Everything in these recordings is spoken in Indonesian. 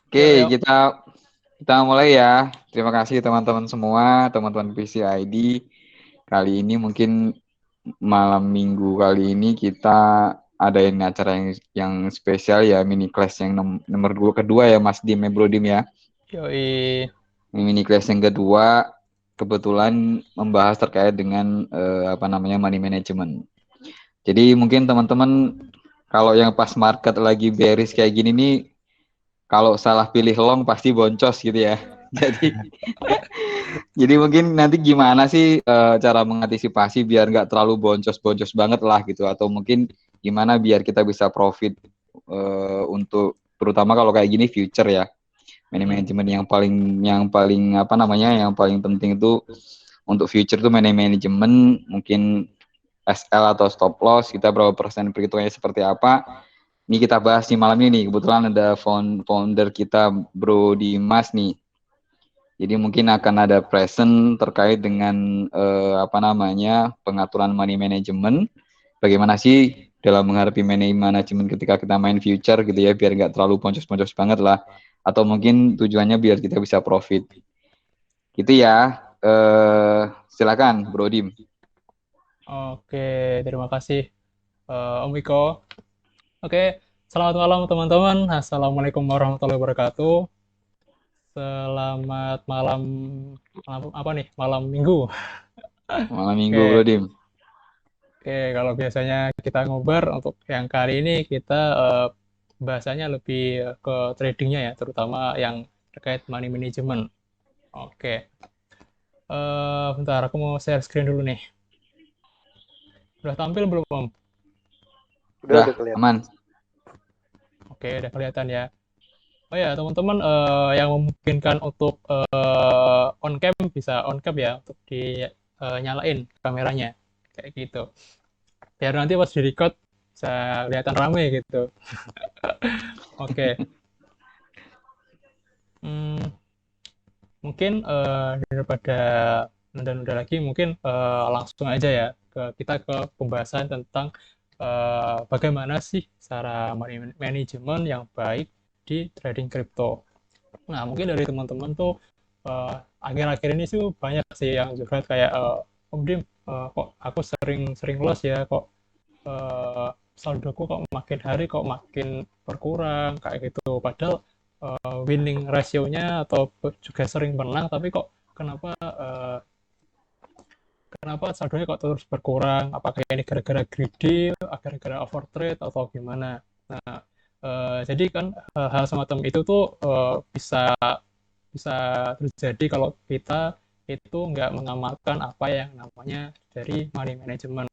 Oke, Yuk, yuk. kita mulai ya. Terima kasih teman-teman semua, teman-teman PCID. Kali ini mungkin malam minggu kali ini kita adain acara yang spesial ya, mini class yang nomor dua kedua ya Mas Dim ya Bro Dim ya. Yoi. Mini class yang kedua kebetulan membahas terkait dengan apa namanya money management. Jadi mungkin teman-teman kalau yang pas market lagi bearish kayak gini nih, kalau salah pilih long pasti boncos gitu ya. Jadi jadi mungkin nanti gimana sih cara mengantisipasi biar nggak terlalu boncos-boncos banget lah gitu, atau mungkin gimana biar kita bisa profit untuk terutama kalau kayak gini future ya. Mm-mm. Manajemen yang paling apa namanya yang paling penting itu untuk future tuh manajemen, mungkin SL atau stop loss kita berapa persen perhitungannya seperti apa. Ini kita bahas nih malam ini nih. Kebetulan ada founder kita Bro Dimas nih. Jadi mungkin akan ada present terkait dengan apa namanya pengaturan money management. Bagaimana sih dalam menghadapi money management ketika kita main future gitu ya, biar nggak terlalu poncos-poncos banget lah. Atau mungkin tujuannya biar kita bisa profit. Gitu ya. Silakan Bro Dim. Oke, terima kasih Om Wiko. Oke, selamat malam teman-teman. Assalamualaikum warahmatullahi wabarakatuh. Selamat malam, malam apa nih? Malam Minggu. Malam minggu Bro Oke, Dim. oke. Kalau biasanya kita ngobar untuk yang kali ini kita bahasanya lebih ke tradingnya ya, terutama yang terkait money management. Oke, bentar aku mau share screen dulu nih. Udah tampil belum Om? Udah Udah kelihatan. aman. Oke, udah kelihatan ya. Oh ya, teman-teman yang memungkinkan untuk on cam bisa on cam ya untuk dinyalain kameranya kayak gitu. Biar nanti pas di record bisa kelihatan rame gitu. Oke. Hmm, mungkin daripada nunda-nunda lagi mungkin langsung aja ya kita ke pembahasan tentang bagaimana sih cara money management yang baik di trading crypto. Nah, mungkin dari teman-teman tuh akhir-akhir ini sih banyak sih yang curhat kayak Om Dim, kok aku sering loss ya, kok saldoku kok makin hari kok makin berkurang kayak gitu. Padahal winning ratio-nya atau juga sering menang, tapi kok kenapa kenapa saldonya kok terus berkurang? Apakah ini gara-gara greedy, gara-gara overtrade atau gimana? Nah, jadi kan hal semacam itu tuh bisa bisa terjadi kalau kita itu nggak mengamalkan apa yang namanya dari money management.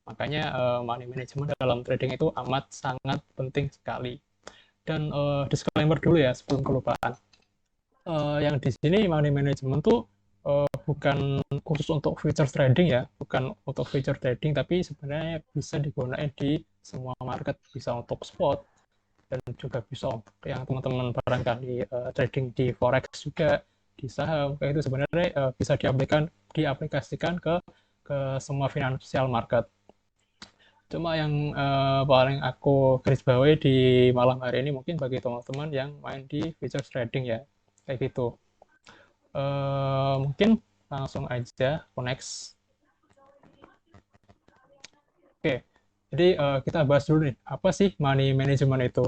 Makanya money management dalam trading itu amat sangat penting sekali. Dan disclaimer dulu ya sebelum kelupaan. Yang di sini money management tuh bukan khusus untuk future trading ya, bukan untuk future trading, tapi sebenarnya bisa digunakan di semua market, bisa untuk spot dan juga bisa untuk yang teman-teman barangkali trading di forex juga di saham kayak itu sebenarnya bisa diaplikasikan ke semua financial market. Cuma yang paling aku garis bawahi di malam hari ini mungkin bagi teman-teman yang main di futures trading ya kayak gitu. Mungkin langsung aja ke next. Oke, jadi kita bahas dulu nih apa sih money management itu.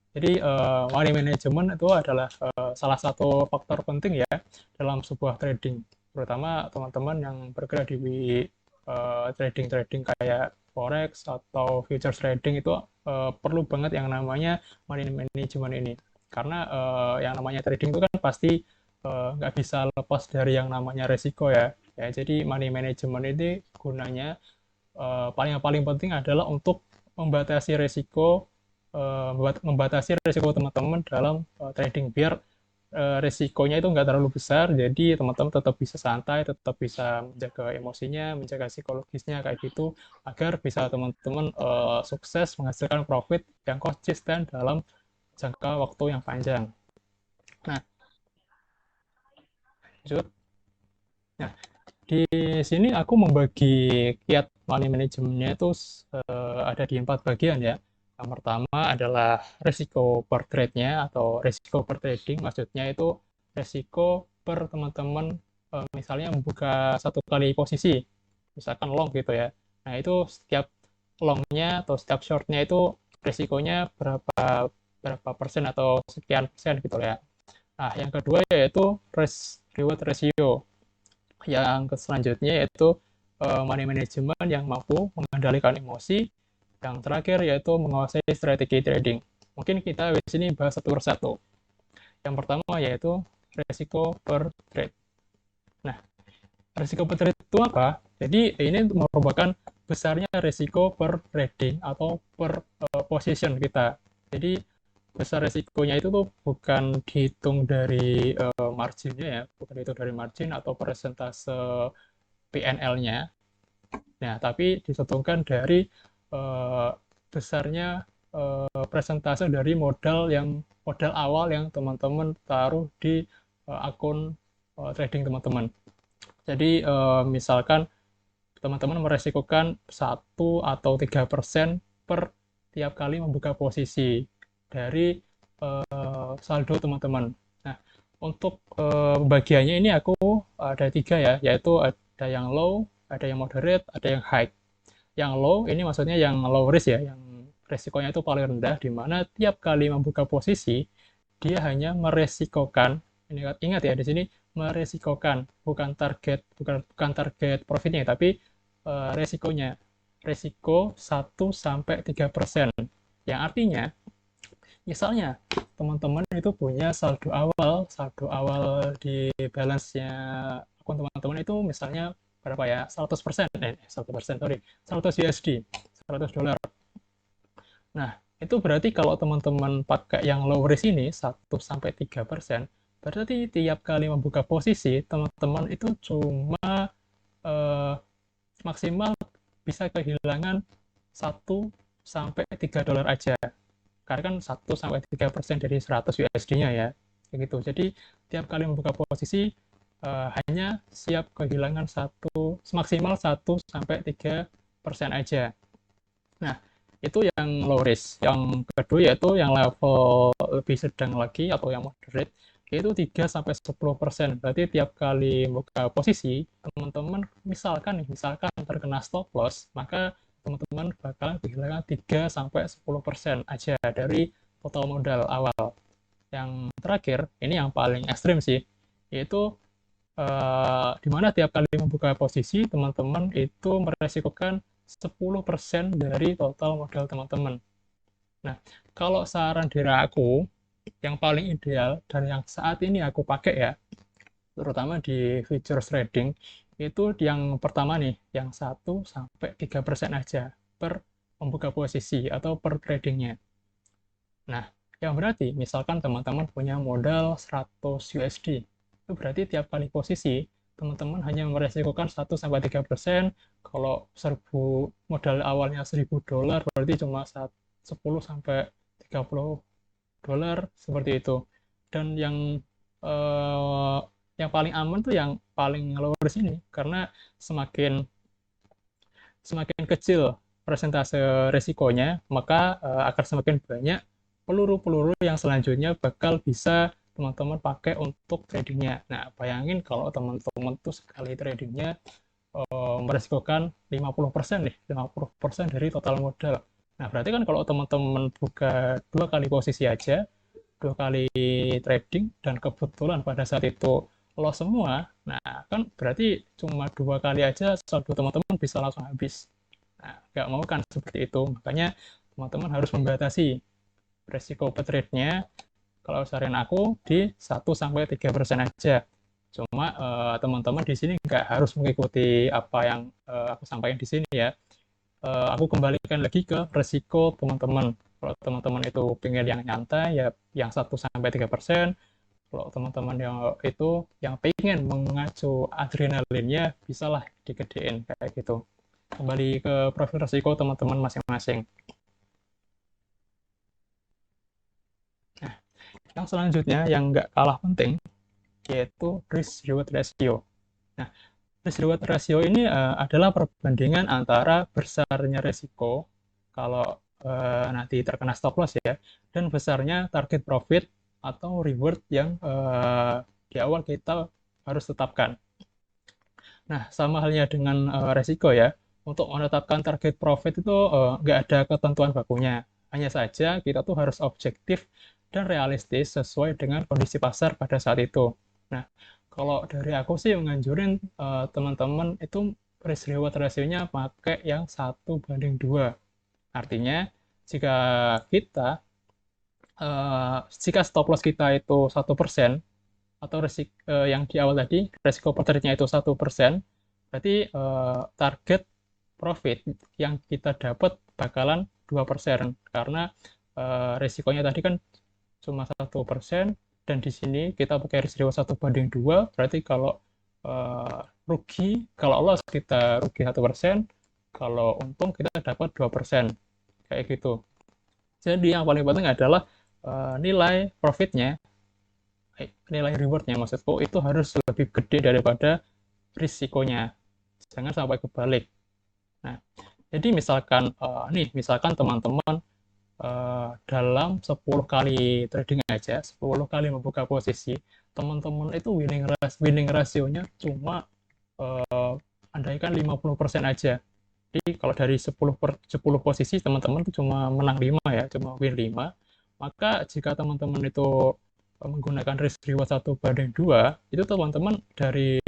Jadi money management itu adalah salah satu faktor penting ya dalam sebuah trading, terutama teman-teman yang bergerak di trading-trading kayak forex atau futures trading itu perlu banget yang namanya money management ini. Karena yang namanya trading itu kan pasti nggak bisa lepas dari yang namanya resiko ya. Ya, jadi money management ini gunanya yang paling penting adalah untuk membatasi resiko membatasi resiko teman-teman dalam trading biar resikonya itu nggak terlalu besar jadi teman-teman tetap bisa santai tetap bisa menjaga emosinya menjaga psikologisnya kayak gitu agar bisa teman-teman sukses menghasilkan profit yang konsisten dalam jangka waktu yang panjang. Nah, lanjut. Nah, di sini aku membagi kiat money manajemennya itu ada di 4 bagian ya. Yang pertama adalah risiko per trade-nya atau risiko per trading, maksudnya itu risiko per teman-teman misalnya membuka satu kali posisi, misalkan long gitu ya. Nah, itu setiap long-nya atau setiap short-nya itu risikonya berapa berapa persen atau sekian persen gitu ya. Nah, yang kedua yaitu risk reward ratio. Yang selanjutnya yaitu money management yang mampu mengendalikan emosi. Yang terakhir yaitu menguasai strategi trading. Mungkin kita di sini bahas satu persatu. Yang pertama yaitu resiko per trade. Nah, resiko per trade itu apa? Jadi ini merupakan besarnya resiko per trading atau per position kita. Jadi besar resikonya itu tuh bukan dihitung dari marginnya ya, bukan dihitung dari margin atau persentase PNL-nya. Nah, tapi disatukan dari besarnya presentase dari modal awal yang teman-teman taruh di akun trading teman-teman. Jadi misalkan teman-teman meresikokan 1 atau 3% per tiap kali membuka posisi dari saldo teman-teman. Nah, untuk bagiannya ini aku ada 3 ya, yaitu ada yang low, ada yang moderate, ada yang high. Yang low ini maksudnya yang low risk ya, yang resikonya itu paling rendah, di mana tiap kali membuka posisi dia hanya meresikokan, ini ingat ya di sini meresikokan, bukan target profitnya, tapi resikonya, resiko 1-3%, yang artinya misalnya teman-teman itu punya saldo awal di balance-nya akun teman-teman itu misalnya berapa ya, 100%, 100%, sorry, 100 USD, 100 dolar. Nah, itu berarti kalau teman-teman pakai yang low risk ini 1-3%, berarti tiap kali membuka posisi teman-teman itu cuma eh, maksimal bisa kehilangan 1-3 dolar aja. Karena kan 1-3% dari 100 USD-nya ya. Begitu. Jadi tiap kali membuka posisi hanya siap kehilangan maksimal 1-3% aja. Nah, itu yang low risk. Yang kedua yaitu yang level lebih sedang lagi atau yang moderate, yaitu 3-10%. Berarti tiap kali buka posisi, teman-teman misalkan terkena stop loss, maka teman-teman bakalan kehilangan 3-10% aja dari total modal awal. Yang terakhir, ini yang paling ekstrim sih, yaitu di mana tiap kali membuka posisi, teman-teman itu meresikokan 10% dari total modal teman-teman. Nah, kalau saran dari aku, yang paling ideal dan yang saat ini aku pakai ya, terutama di futures trading, itu yang pertama nih, yang 1-3% aja per membuka posisi atau per tradingnya. Nah, yang berarti misalkan teman-teman punya modal 100 USD, itu berarti tiap kali posisi teman-teman hanya meresikokan 1-3%. Kalau modal awalnya 1000 dolar berarti cuma 10-30 dolar seperti itu. Dan eh, yang paling aman tuh yang paling low risk ini, karena semakin semakin kecil persentase resikonya, maka akan semakin banyak peluru-peluru yang selanjutnya bakal bisa teman-teman pakai untuk tradingnya. Nah, bayangin kalau teman-teman tuh sekali tradingnya meresikokan 50% nih, 50% dari total modal. Nah, berarti kan kalau teman-teman buka 2 kali posisi aja, 2 kali trading, dan kebetulan pada saat itu loss semua, nah kan berarti cuma 2 kali aja saldo teman-teman bisa langsung habis. Nah, nggak mau kan seperti itu. Makanya teman-teman harus membatasi resiko trade-nya kalau saran aku di 1-3% aja. Cuma teman-teman di sini nggak harus mengikuti apa yang aku sampaikan di sini ya. Aku kembalikan lagi ke resiko teman-teman. Kalau teman-teman itu pengen yang nyantai, ya yang 1-3%. Kalau teman-teman yang itu yang pengen mengacu adrenalinnya, bisalah digedein kayak gitu. Kembali ke profil resiko teman-teman masing-masing. Nah, yang selanjutnya yang nggak kalah penting, yaitu risk reward ratio. Nah, risk reward ratio ini adalah perbandingan antara besarnya resiko kalau nanti terkena stop loss ya, dan besarnya target profit atau reward yang di awal kita harus tetapkan. Nah, sama halnya dengan resiko ya. Untuk menetapkan target profit itu nggak ada ketentuan bakunya. Hanya saja kita tuh harus objektif dan realistis sesuai dengan kondisi pasar pada saat itu. Nah, kalau dari aku sih menganjurin teman-teman itu risk reward rasionya pakai yang 1:2. Artinya, jika kita jika stop loss kita itu 1%, atau yang di awal tadi, resiko profitnya itu 1%, berarti target profit yang kita dapat bakalan 2%, karena resikonya tadi kan cuma 1%, dan di sini kita pakai risiko 1:2, berarti kalau rugi, kalau loss kita rugi 1%, kalau untung kita dapat 2%, kayak gitu. Jadi yang paling penting adalah nilai profitnya, nilai rewardnya maksudku, itu harus lebih gede daripada risikonya. Jangan sampai kebalik. Nah, jadi misalkan teman-teman dalam 10 kali trading aja, 10 kali membuka posisi, teman-teman itu winning rasionya cuma andaikan 50% aja. Jadi kalau dari 10 posisi teman-teman itu cuma menang 5 ya, cuma win 5. Maka jika teman-teman itu menggunakan risk reward 1:2, itu teman-teman dari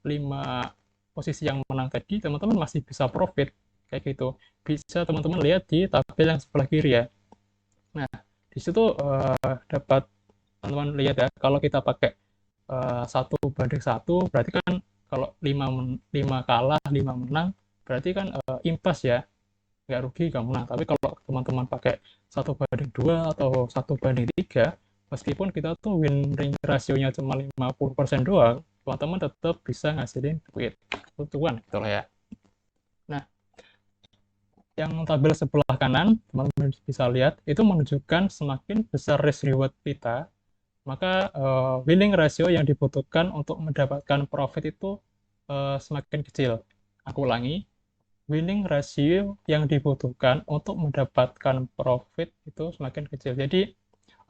5 posisi yang menang tadi, teman-teman masih bisa profit kayak gitu. Bisa teman-teman lihat di tabel yang sebelah kiri ya. Nah, di situ dapat teman-teman lihat ya, kalau kita pakai 1:1, berarti kan kalau 5 kalah, 5 menang, berarti kan impas ya, nggak rugi, nggak menang. Tapi kalau teman-teman pakai 1:2 atau 1:3, meskipun kita tuh win rasionya cuma 50% doang, teman-teman tetap bisa ngasilin duit, keuntungan gitu lah ya. Nah, yang tabel sebelah kanan, teman-teman bisa lihat, itu menunjukkan semakin besar risk reward kita, maka winning ratio yang dibutuhkan untuk mendapatkan profit itu semakin kecil. Aku ulangi, winning ratio yang dibutuhkan untuk mendapatkan profit itu semakin kecil. Jadi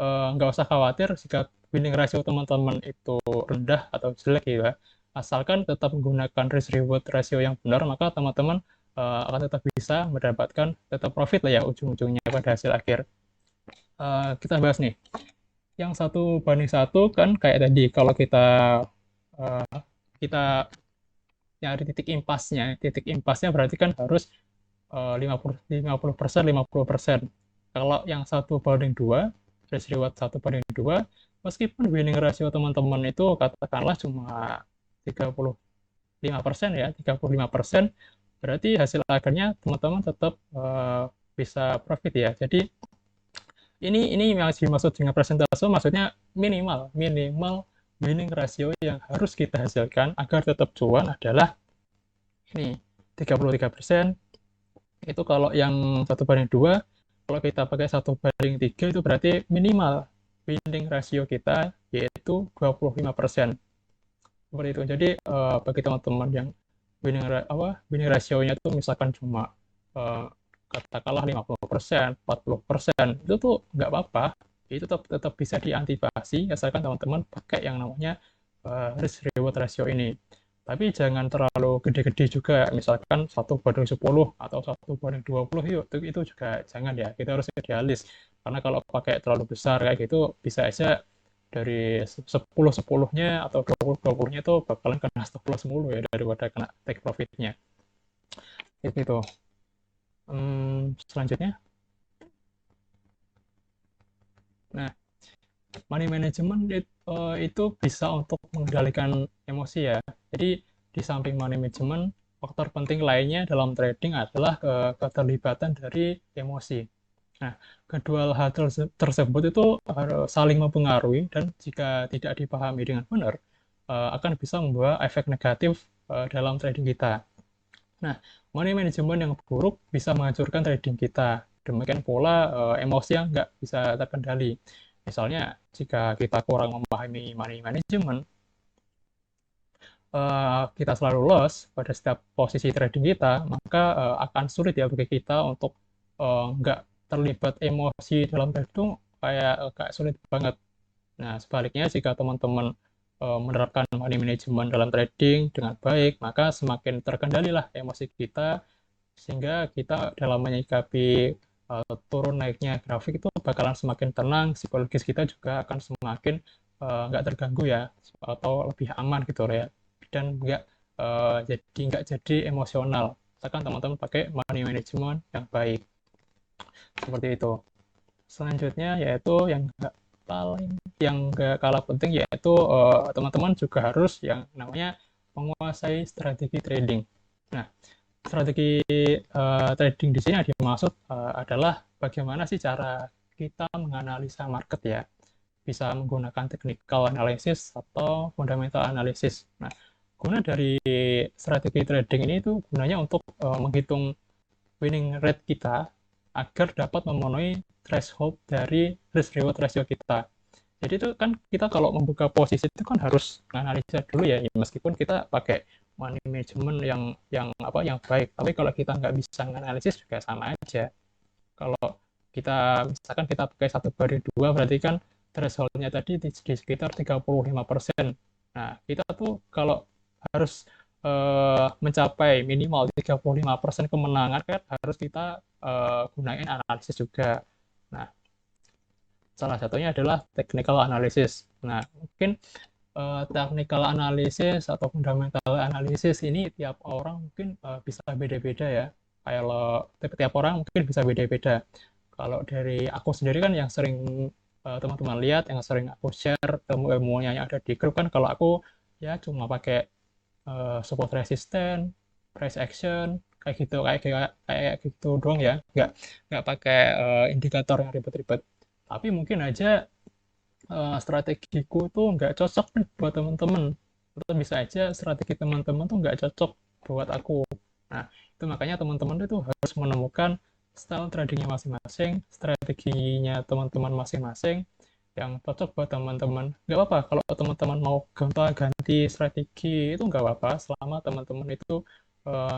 nggak usah khawatir jika winning ratio teman-teman itu rendah atau jelek ya. Asalkan tetap menggunakan risk reward ratio yang benar, maka teman-teman akan tetap bisa mendapatkan tetap profit lah ya ujung-ujungnya pada hasil akhir. Kita bahas nih. Yang 1:1 kan kayak tadi, kalau kita nyari titik impasnya berarti kan harus 50%, 50%. Kalau yang 1:2, risk reward 1:2, meskipun winning ratio teman-teman itu katakanlah cuma 35% ya, 35%, berarti hasil akhirnya teman-teman tetap bisa profit ya. Jadi ini yang dimaksud dengan persentase, maksudnya minimal winning ratio yang harus kita hasilkan agar tetap cuan adalah ini 33%. Itu kalau yang 1:2. Kalau kita pakai 1:3, itu berarti minimal winning ratio kita yaitu 25%. Seperti itu. Jadi bagi teman-teman yang winning rasionya itu misalkan cuma katakanlah 50%, 40%, itu tuh nggak apa-apa. Itu tetap bisa diantisipasi asalkan teman-teman pakai yang namanya risk reward ratio ini. Tapi jangan terlalu gede-gede juga, misalkan 1:10 atau 1:20, itu juga jangan ya. Kita harus idealis, karena kalau pakai terlalu besar kayak gitu, bisa aja dari 10-10-nya atau 20-20-nya itu bakalan kena stop loss mulu ya, daripada kena take profitnya. Itu. Selanjutnya, nah, money management itu bisa untuk mengendalikan emosi ya. Jadi di samping money management, faktor penting lainnya dalam trading adalah keterlibatan dari emosi. Nah, kedua hal tersebut itu saling mempengaruhi, dan jika tidak dipahami dengan benar, akan bisa membawa efek negatif dalam trading kita. Nah, money management yang buruk bisa menghancurkan trading kita. Demikian pula emosi yang nggak bisa terkendali. Misalnya, jika kita kurang memahami money management, kita selalu loss pada setiap posisi trading kita, maka akan sulit ya bagi kita untuk nggak terlibat emosi dalam trading kayak sulit banget. Nah, sebaliknya jika teman-teman menerapkan money management dalam trading dengan baik, maka semakin terkendalilah emosi kita, sehingga kita dalam menyikapi turun naiknya grafik itu bakalan semakin tenang, psikologis kita juga akan semakin nggak terganggu ya, atau lebih aman gitu ya, dan nggak jadi emosional. Misalkan teman-teman pakai money management yang baik, seperti itu. Selanjutnya yaitu yang nggak kalah penting, yaitu teman-teman juga harus yang namanya menguasai strategi trading. Nah, strategi trading di sini yang dimaksud adalah bagaimana sih cara kita menganalisa market ya. Bisa menggunakan technical analysis atau fundamental analysis. Nah, guna dari strategi trading ini itu gunanya untuk menghitung winning rate kita agar dapat memenuhi threshold dari risk reward ratio kita. Jadi itu kan kita kalau membuka posisi itu kan harus menganalisa dulu ya, meskipun kita pakai money management yang baik, tapi kalau kita nggak bisa menganalisis juga sama aja. Kalau kita misalkan kita pakai 1/2, berarti kan thresholdnya tadi di sekitar 35%. Nah, kita tuh kalau harus mencapai minimal 35% kemenangan kan harus kita gunain analisis juga. Nah, salah satunya adalah technical analysis. Nah, mungkin technical analysis atau fundamental analysis ini tiap orang mungkin bisa beda-beda ya. Kalau tiap orang mungkin bisa beda-beda. Kalau dari aku sendiri kan yang sering teman-teman lihat, yang sering aku share ilmu-ilmunya yang ada di grup kan, kalau aku ya cuma pakai support resistance, price action, kayak gitu doang ya, nggak pakai indikator yang ribet-ribet. Tapi mungkin aja strategiku tuh nggak cocok nih buat teman-teman. Atau bisa aja strategi teman-teman tuh nggak cocok buat aku. Nah, itu makanya teman-teman itu harus menemukan style tradingnya masing-masing, strateginya teman-teman masing-masing yang cocok buat teman-teman. Nggak apa-apa kalau teman-teman mau gonta-ganti strategi, itu nggak apa-apa selama teman-teman itu uh,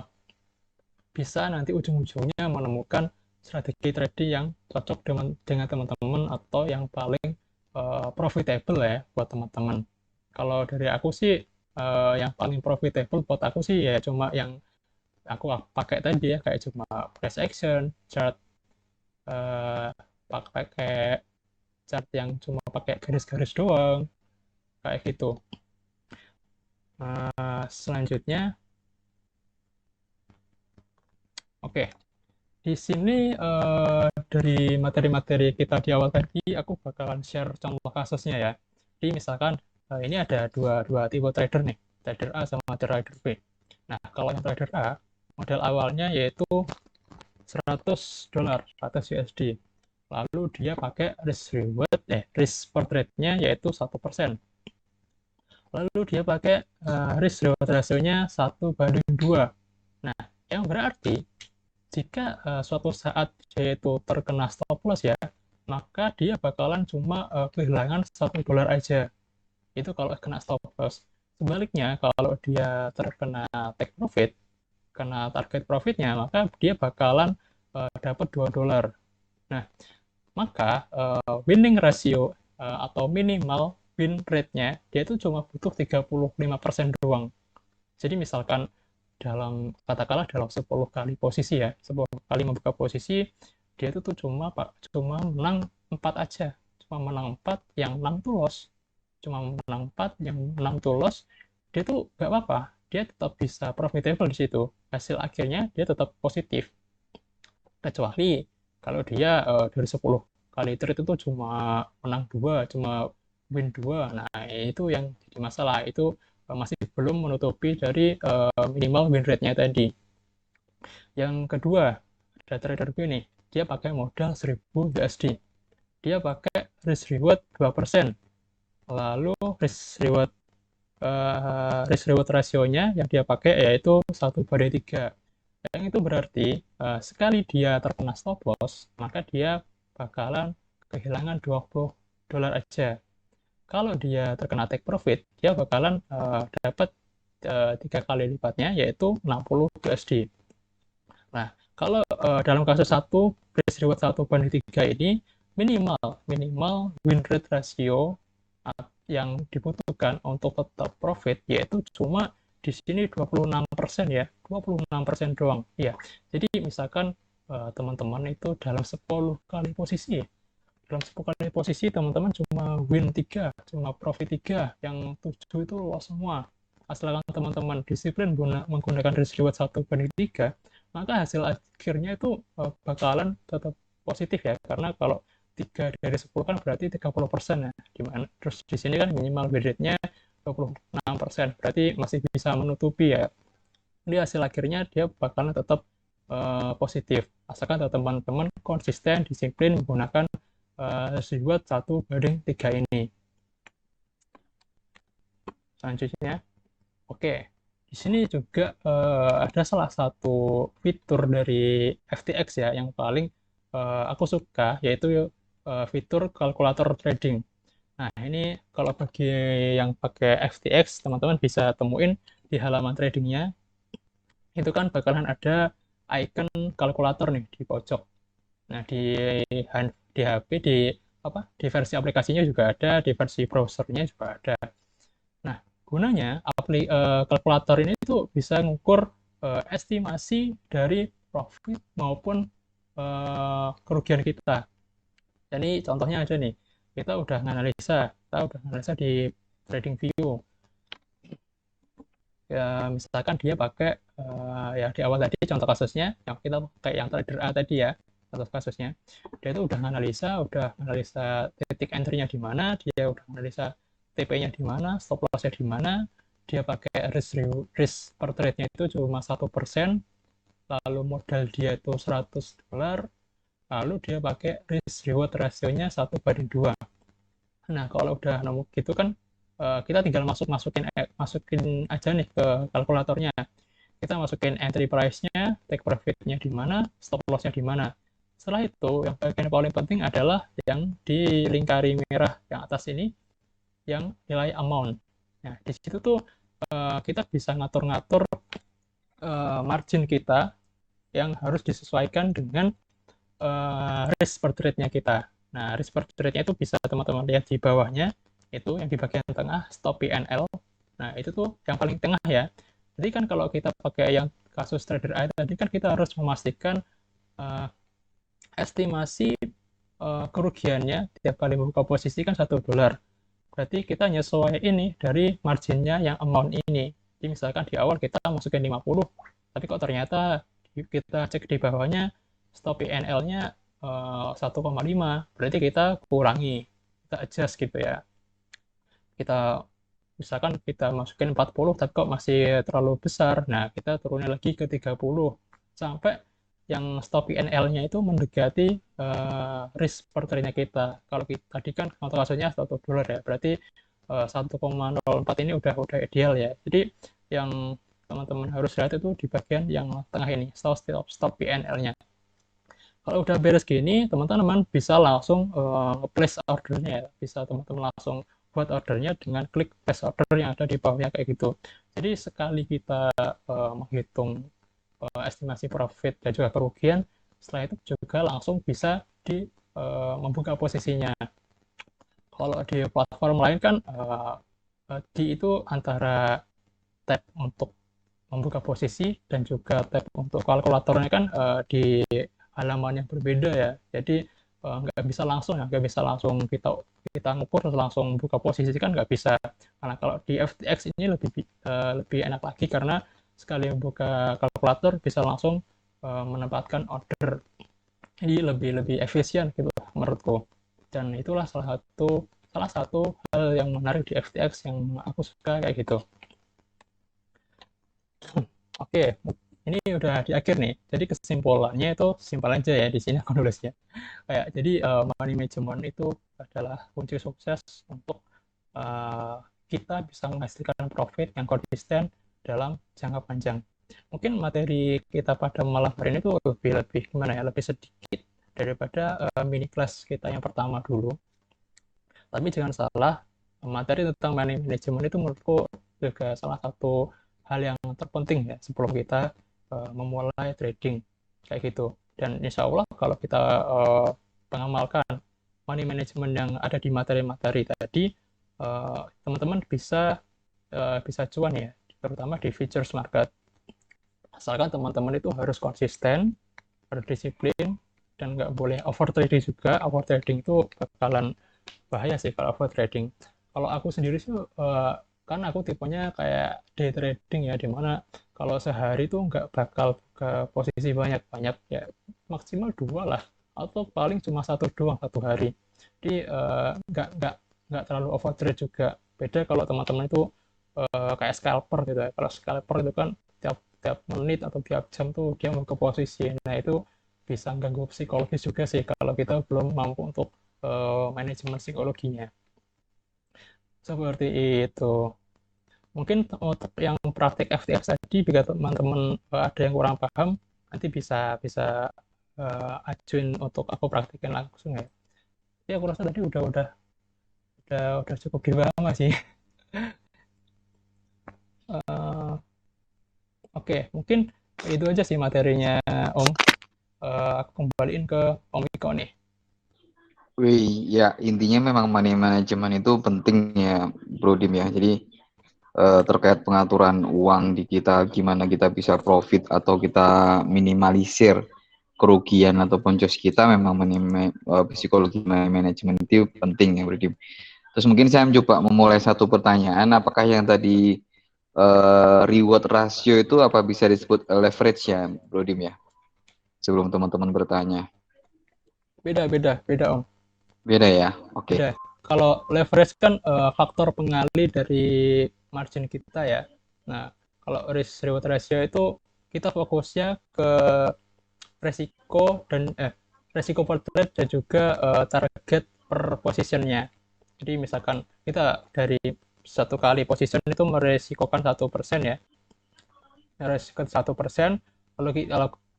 bisa nanti ujung-ujungnya menemukan strategi trading yang cocok dengan teman-teman atau yang paling profitable ya buat teman-teman. Kalau dari aku sih yang paling profitable buat aku sih ya cuma yang aku pakai tadi ya, kayak cuma price action, chart eh, pakai chart yang cuma pakai garis-garis doang, kayak gitu. Selanjutnya, oke. Di sini dari materi-materi kita di awal tadi, aku bakalan share contoh kasusnya ya. Jadi misalkan ini ada dua tipe trader nih, trader A sama trader B. Nah, kalau yang trader A, modal awalnya yaitu $100, 100 USD. Lalu dia pakai risk per trade-nya yaitu 1%. Lalu dia pakai risk reward ratio-nya 1/2. Nah, yang berarti jika suatu saat dia itu terkena stop loss ya, maka dia bakalan cuma kehilangan $1 aja. Itu kalau kena stop loss. Sebaliknya, kalau dia terkena take profit, kena target profitnya, maka dia bakalan dapat $2. Nah, maka winning ratio atau minimal win rate-nya, dia itu cuma butuh 35% doang. Jadi misalkan katakanlah dalam 10 kali posisi ya, 10 kali membuka posisi, dia itu tuh cuma menang 4 aja, cuma menang 4, yang 6 tuh loss, cuma menang 4, yang 6 tuh loss, dia tuh nggak apa-apa, dia tetap bisa profitable di situ, hasil akhirnya dia tetap positif, kecuali kalau dia dari 10 kali trade itu cuma menang 2, cuma win 2, nah itu yang jadi masalah, itu masih belum menutupi dari minimal win rate-nya tadi. Yang kedua, ada trader B nih, dia pakai modal 1000 USD. Dia pakai risk reward 2%. Lalu risk reward rasionya yang dia pakai yaitu 1/3. Yang itu berarti sekali dia terkena stop loss, maka dia bakalan kehilangan $20 aja. Kalau dia terkena take profit, dia bakalan dapat 3 kali lipatnya, yaitu 60 USD. Nah, Kalau dalam kasus risk reward 1/3 ini minimal minimal win rate ratio yang dibutuhkan untuk tetap profit yaitu cuma di sini 26% ya, 26% doang. Iya. Jadi misalkan teman-teman itu dalam 10 kali posisi, dalam 10 kali posisi teman-teman cuma win 3, cuma profit 3, yang 7 itu loss semua. Asalkan teman-teman disiplin menggunakan risk reward 1/3, maka hasil akhirnya itu bakalan tetap positif ya, karena kalau 3 dari 10 kan berarti 30% ya. Dimana terus di sini kan minimal win rate-nya 26%, berarti masih bisa menutupi ya. Di hasil akhirnya dia bakalan tetap positif. Asalkan teman-teman konsisten, disiplin menggunakan reward 1/3 ini. Selanjutnya, oke. Di sini juga ada salah satu fitur dari FTX ya yang paling aku suka, yaitu fitur kalkulator trading. Nah, ini kalau bagi yang pakai FTX, teman-teman bisa temuin di halaman tradingnya, itu kan bakalan ada icon kalkulator nih di pojok. Nah, di HP, di versi aplikasinya juga ada, di versi browsernya juga ada. Nah, gunanya kalkulator ini tuh bisa ngukur estimasi dari profit maupun kerugian kita. Jadi contohnya aja nih, kita udah analisa di TradingView. Ya, misalkan dia pakai ya di awal tadi contoh kasusnya yang kita pakai yang trader A tadi ya, contoh kasusnya. Dia itu udah analisa titik entry-nya di mana, dia udah analisa TP-nya di mana, stop loss-nya di mana, dia pakai risk per trade-nya itu cuma 1%, lalu modal dia itu $100, lalu dia pakai risk reward ratio-nya 1/2. Nah, kalau udah nemu gitu kan kita tinggal masukin aja nih ke kalkulatornya. Kita masukin entry price-nya, take profit-nya di mana, stop loss-nya di mana. Setelah itu, yang bagian paling penting adalah yang di lingkari merah yang atas ini, yang nilai amount. Nah, di situ tuh kita bisa ngatur-ngatur margin kita yang harus disesuaikan dengan risk per trade-nya kita. Nah, risk per trade-nya itu bisa teman-teman lihat di bawahnya, itu yang di bagian tengah, stop PNL. Nah, itu tuh yang paling tengah ya. Jadi kan kalau kita pakai yang kasus trader A tadi kan kita harus memastikan uh, estimasi kerugiannya tiap kali membuka posisi kan $1. Berarti kita nyesuai ini dari marginnya yang amount ini. Jadi misalkan di awal kita masukin 50, tapi kok ternyata kita cek di bawahnya stop PNL-nya 1,5, berarti kita kurangi, kita adjust gitu ya. Misalkan kita masukin 40 tapi kok masih terlalu besar, nah kita turunin lagi ke 30 sampai yang stop PNL-nya itu mendekati risk per trade-nya kita. Kalau tadi kan contoh kasusnya $1 ya, berarti 1,04 ini udah ideal ya. Jadi yang teman-teman harus lihat itu di bagian yang tengah ini, stop PNL-nya. Kalau udah beres gini, teman-teman bisa langsung place ordernya ya. Bisa teman-teman langsung buat ordernya dengan klik place order yang ada di bawahnya kayak gitu. Jadi sekali kita menghitung estimasi profit dan juga kerugian, setelah itu juga langsung bisa membuka posisinya. Kalau di platform lain kan di itu antara tab untuk membuka posisi dan juga tab untuk kalkulatornya kan di halaman yang berbeda ya. Jadi nggak bisa langsung kita kita ngukur terus langsung buka posisi kan nggak bisa. Karena kalau di FTX ini lebih enak lagi karena sekali buka kalkulator bisa langsung menempatkan order. Jadi lebih lebih efisien gitu menurutku. Dan itulah salah satu hal yang menarik di FTX yang aku suka kayak gitu. Oke, ini udah di akhir nih. Jadi kesimpulannya itu simpel aja ya di sini aku nulisnya. Jadi money management itu adalah kunci sukses untuk kita bisa menghasilkan profit yang konsisten dalam jangka panjang. Mungkin materi kita pada malam hari ini tuh lebih gimana ya, lebih sedikit daripada mini class kita yang pertama dulu. Tapi jangan salah, materi tentang money management itu menurutku juga salah satu hal yang terpenting ya sebelum kita memulai trading. kayak gitu. Dan insya Allah kalau kita mengamalkan money management yang ada di materi-materi tadi, teman-teman bisa cuan ya, terutama di futures market. Asalkan teman-teman itu harus konsisten, harus disiplin, dan nggak boleh over trading juga. Over trading itu bakalan bahaya sih kalau over trading. Kalau aku sendiri sih, kan aku tipenya kayak day trading ya, dimana kalau sehari tuh nggak bakal ke posisi banyak-banyak ya, maksimal dua lah, atau paling cuma satu doang satu hari. Jadi nggak terlalu over trade juga. Beda kalau teman-teman itu kayak scalper gitu ya. Kalau scalper itu kan tiap tiap menit atau tiap jam tuh dia mau ke posisi. Nah itu bisa ganggu psikologis juga sih kalau kita belum mampu untuk manajemen psikologinya. Seperti itu. Mungkin untuk yang praktik FTX tadi, bila teman-teman ada yang kurang paham, nanti bisa bisa ajuin untuk aku praktikin langsung ya. Ya aku rasa tadi udah cukup gimana sih. Eh, Oke, mungkin itu aja sih materinya Om. Aku kembaliin ke Om Iko nih. Wih, ya intinya memang money management itu penting ya, Bro Dim ya. Jadi terkait pengaturan uang di kita, gimana kita bisa profit atau kita minimalisir kerugian atau boncos kita, memang psikologi money management itu penting ya, Bro Dim. Terus mungkin saya coba memulai satu pertanyaan, apakah yang tadi reward ratio itu apa bisa disebut leverage ya, Bro Dim ya? Sebelum teman-teman bertanya. Beda Om. Beda ya? Oke. Beda. Kalau leverage kan faktor pengali dari margin kita ya. Nah, kalau risk reward ratio itu kita fokusnya ke resiko resiko per trade dan juga target per positionnya. Jadi misalkan kita dari satu kali position itu meresikokan 1% ya, resiko 1%. Kalau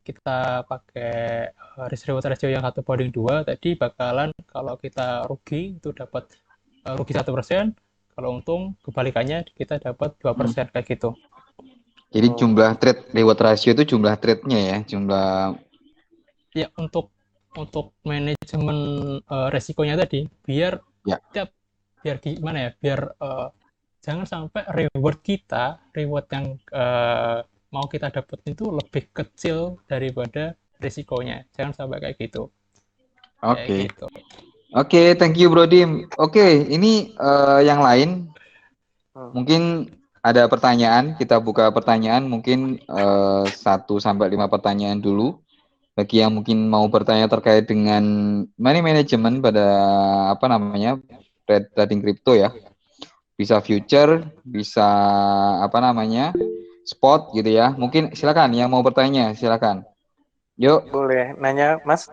kita pakai risk reward ratio yang 1:2 tadi, bakalan kalau kita rugi itu dapat rugi 1%, kalau untung kebalikannya kita dapat 2% kayak gitu. Jadi jumlah trade reward ratio itu jumlah trade-nya ya, jumlah. Ya untuk manajemen resikonya tadi, biar Ya. tiap biar gimana ya, biar jangan sampai reward yang mau kita dapat itu lebih kecil daripada risikonya, jangan sampai kayak gitu. Kayak Oke. gitu. Oke, thank you Bro Dim. Oke, ini yang lain mungkin ada pertanyaan, kita buka pertanyaan mungkin 1 sampai 5 pertanyaan dulu. Bagi yang mungkin mau bertanya terkait dengan money management pada apa namanya trading crypto ya, bisa future, bisa apa namanya spot gitu ya. Mungkin silakan yang mau bertanya, silakan. Yuk, Boleh nanya, Mas?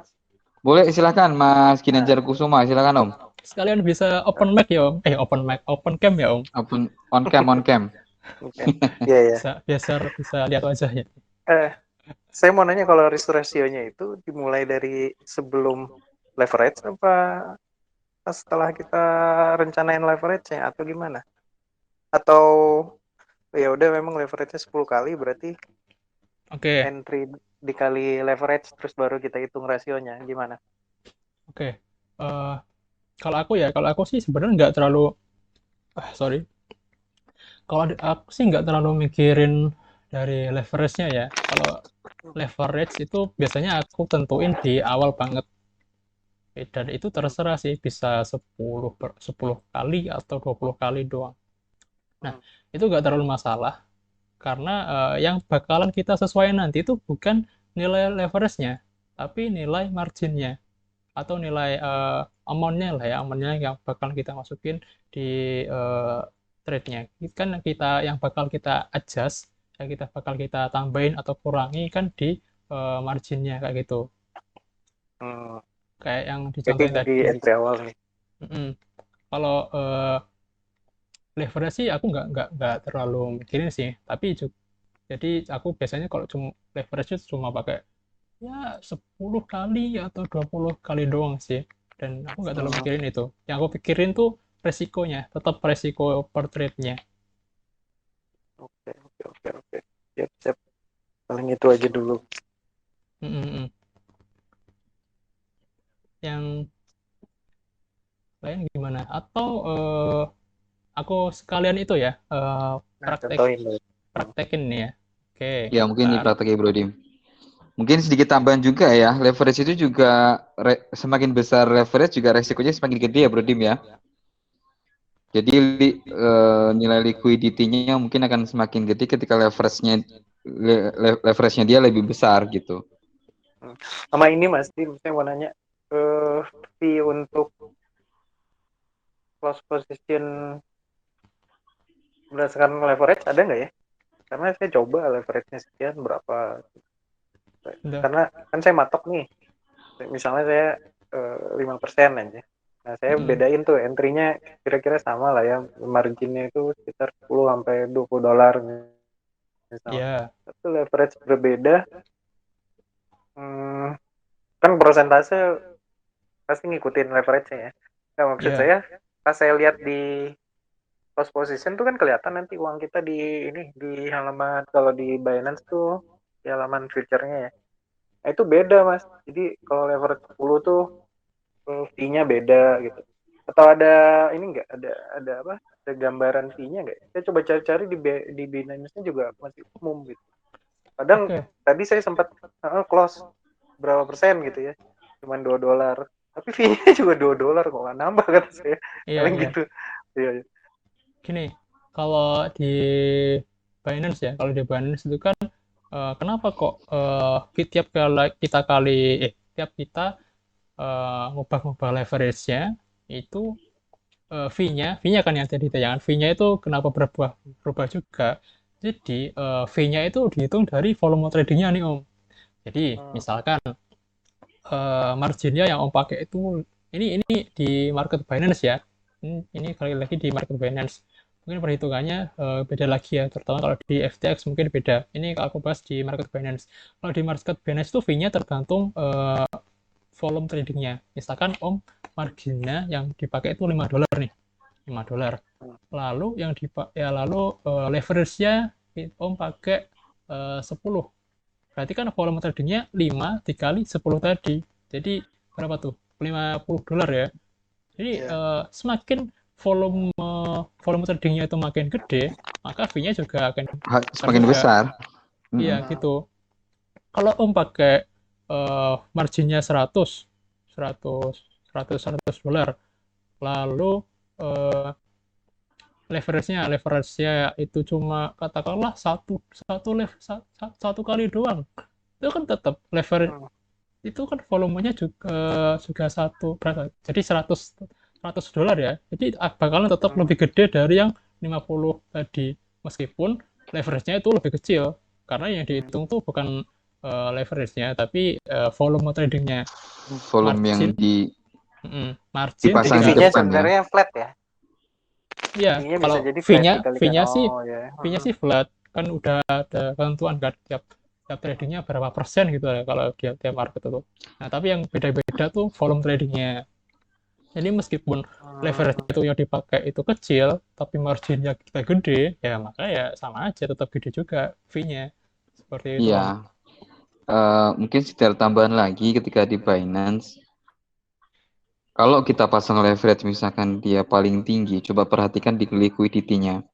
boleh silakan Mas Ginanjar Kusuma, silakan Om. Sekalian bisa open mic ya Om. Open mic, open cam ya Om. On cam, on cam. Oke. Iya, ya. Bisa lihat wajahnya. Saya mau nanya kalau risk ratio-nya itu dimulai dari sebelum leverage apa setelah kita rencanain leverage-nya atau gimana? Atau ya udah memang leverage-nya 10 kali berarti Oke. entry dikali leverage terus baru kita hitung rasionya gimana? Oke. Eh, kalau aku sih sebenarnya nggak terlalu sorry. Kalau aku sih nggak terlalu mikirin dari leverage-nya ya. Kalau leverage itu biasanya aku tentuin di awal banget. Dan itu terserah sih, bisa 10 kali atau 20 kali doang. Nah, itu nggak terlalu masalah karena yang bakalan kita sesuaikan nanti itu bukan nilai leverage-nya, tapi nilai margin-nya atau nilai amount-nya lah ya, amount-nya yang bakal kita masukin di trade-nya. Kan yang bakal kita adjust, yang bakal kita tambahin atau kurangi kan di margin-nya kayak gitu. Kayak yang Jadi dicontohin di tadi. entry awal nih. Kalau leverage sih aku nggak terlalu mikirin sih, tapi jadi aku biasanya kalau cuma leverage itu cuma pakai ya 10 kali atau 20 kali doang sih, dan aku nggak terlalu mikirin itu. Yang aku pikirin tuh resikonya, tetap resiko per trade-nya. Oke. Siap. Paling itu aja dulu. Mm-mm. Yang lain gimana? Atau aku sekalian itu ya, Nah, contohin dulu. praktekin nih ya. Oke, Ya mungkin bentar. dipraktekin Bro Dim. Mungkin sedikit tambahan juga ya, leverage itu juga semakin besar leverage juga resikonya semakin gede ya Bro Dim ya. Jadi nilai liquidity-nya mungkin akan semakin gede ketika leverage-nya dia lebih besar gitu. Sama ini Mas, saya mau nanya, fee untuk close position berdasarkan leverage ada nggak ya? Karena saya coba leverage-nya sekian berapa. Udah. Karena kan saya matok nih, misalnya saya 5% aja. Nah, saya Mm-mm. bedain tuh entry-nya kira-kira sama lah ya, marginnya itu sekitar 10 sampai 20 dolar misalnya. Ya, Tapi leverage berbeda, hmm, kan persentase pasti ngikutin leverage-nya ya. Nah, maksud ya, saya pas saya lihat di post position tuh kan kelihatan nanti uang kita di ini di halaman, kalau di Binance tuh di halaman future-nya ya. Nah, itu beda Mas. Jadi kalau leverage 10 tuh fee-nya beda gitu. Atau ada ini enggak, ada apa? Ada gambaran fee-nya enggak? Saya coba cari-cari di Binance-nya juga masih umum gitu. Kadang oke. tadi saya sempat close berapa persen gitu ya. Cuman 2 dolar. Tapi fee-nya juga 2 dolar kok nggak nambah kata saya. Iya, Paling iya. gitu. Iya, iya. Gini, kalau di Binance ya, kalau di Binance itu kan kenapa kok tiap kali tiap kita ngubah-ngubah leverage-nya itu fee-nya kan yang jadi tayangan, fee-nya itu kenapa berubah berubah juga. Jadi fee-nya itu dihitung dari volume trading-nya nih Om. Jadi Hmm. misalkan marginnya yang Om pakai itu ini di market Binance ya. Ini kali lagi di market Binance. Mungkin perhitungannya beda lagi ya, terutama kalau di FTX mungkin beda. Ini aku bahas di market Binance. Kalau di market Binance itu fee-nya tergantung volume tradingnya. Misalkan Om marginnya yang dipakai itu 5 dolar nih. 5 dolar. Lalu yang dipakai ya lalu leverage-nya Om pakai 10. Berarti kan volume tradingnya 5 dikali 10 tadi. Jadi berapa tuh? 50 dolar ya. Jadi Iya. semakin volume volume tradingnya itu makin gede, maka fee-nya juga akan besar Semakin juga. besar. Iya, Mm-mm. gitu. Kalau Om pakai marginnya 100, 100, 100 dolar, lalu eh, leverage-nya itu cuma katakanlah satu satu satu kali doang. Itu kan tetap leverage Hmm. itu kan volumenya juga satu berapa? Jadi 100 dolar ya. Jadi bakalan tetap Hmm. lebih gede dari yang 50 tadi. Meskipun leverage-nya itu lebih kecil. Karena yang dihitung tuh bukan leverage-nya, tapi volume trading-nya. Volume yang Margin, margin Jadi dipasang di fee-nya dikali, depan ya. sebenarnya flat ya. ya Fee-nya bisa kalau jadi flat fee-nya dikalikan. fee-nya sih Oh ya. fee-nya sih flat. Kan udah ada ketentuan kan tiap tradingnya berapa persen gitu ya kalau tiap market itu. Nah, tapi yang beda-beda tuh volume tradingnya. Jadi meskipun leverage Hmm. itu yang dipakai itu kecil, tapi marginnya kita gede, ya maka ya sama aja tetap gede juga fee-nya. Seperti itu Iya. Om. Mungkin secara tambahan lagi ketika di Binance, kalau kita pasang leverage misalkan dia paling tinggi, coba perhatikan di liquidity-nya.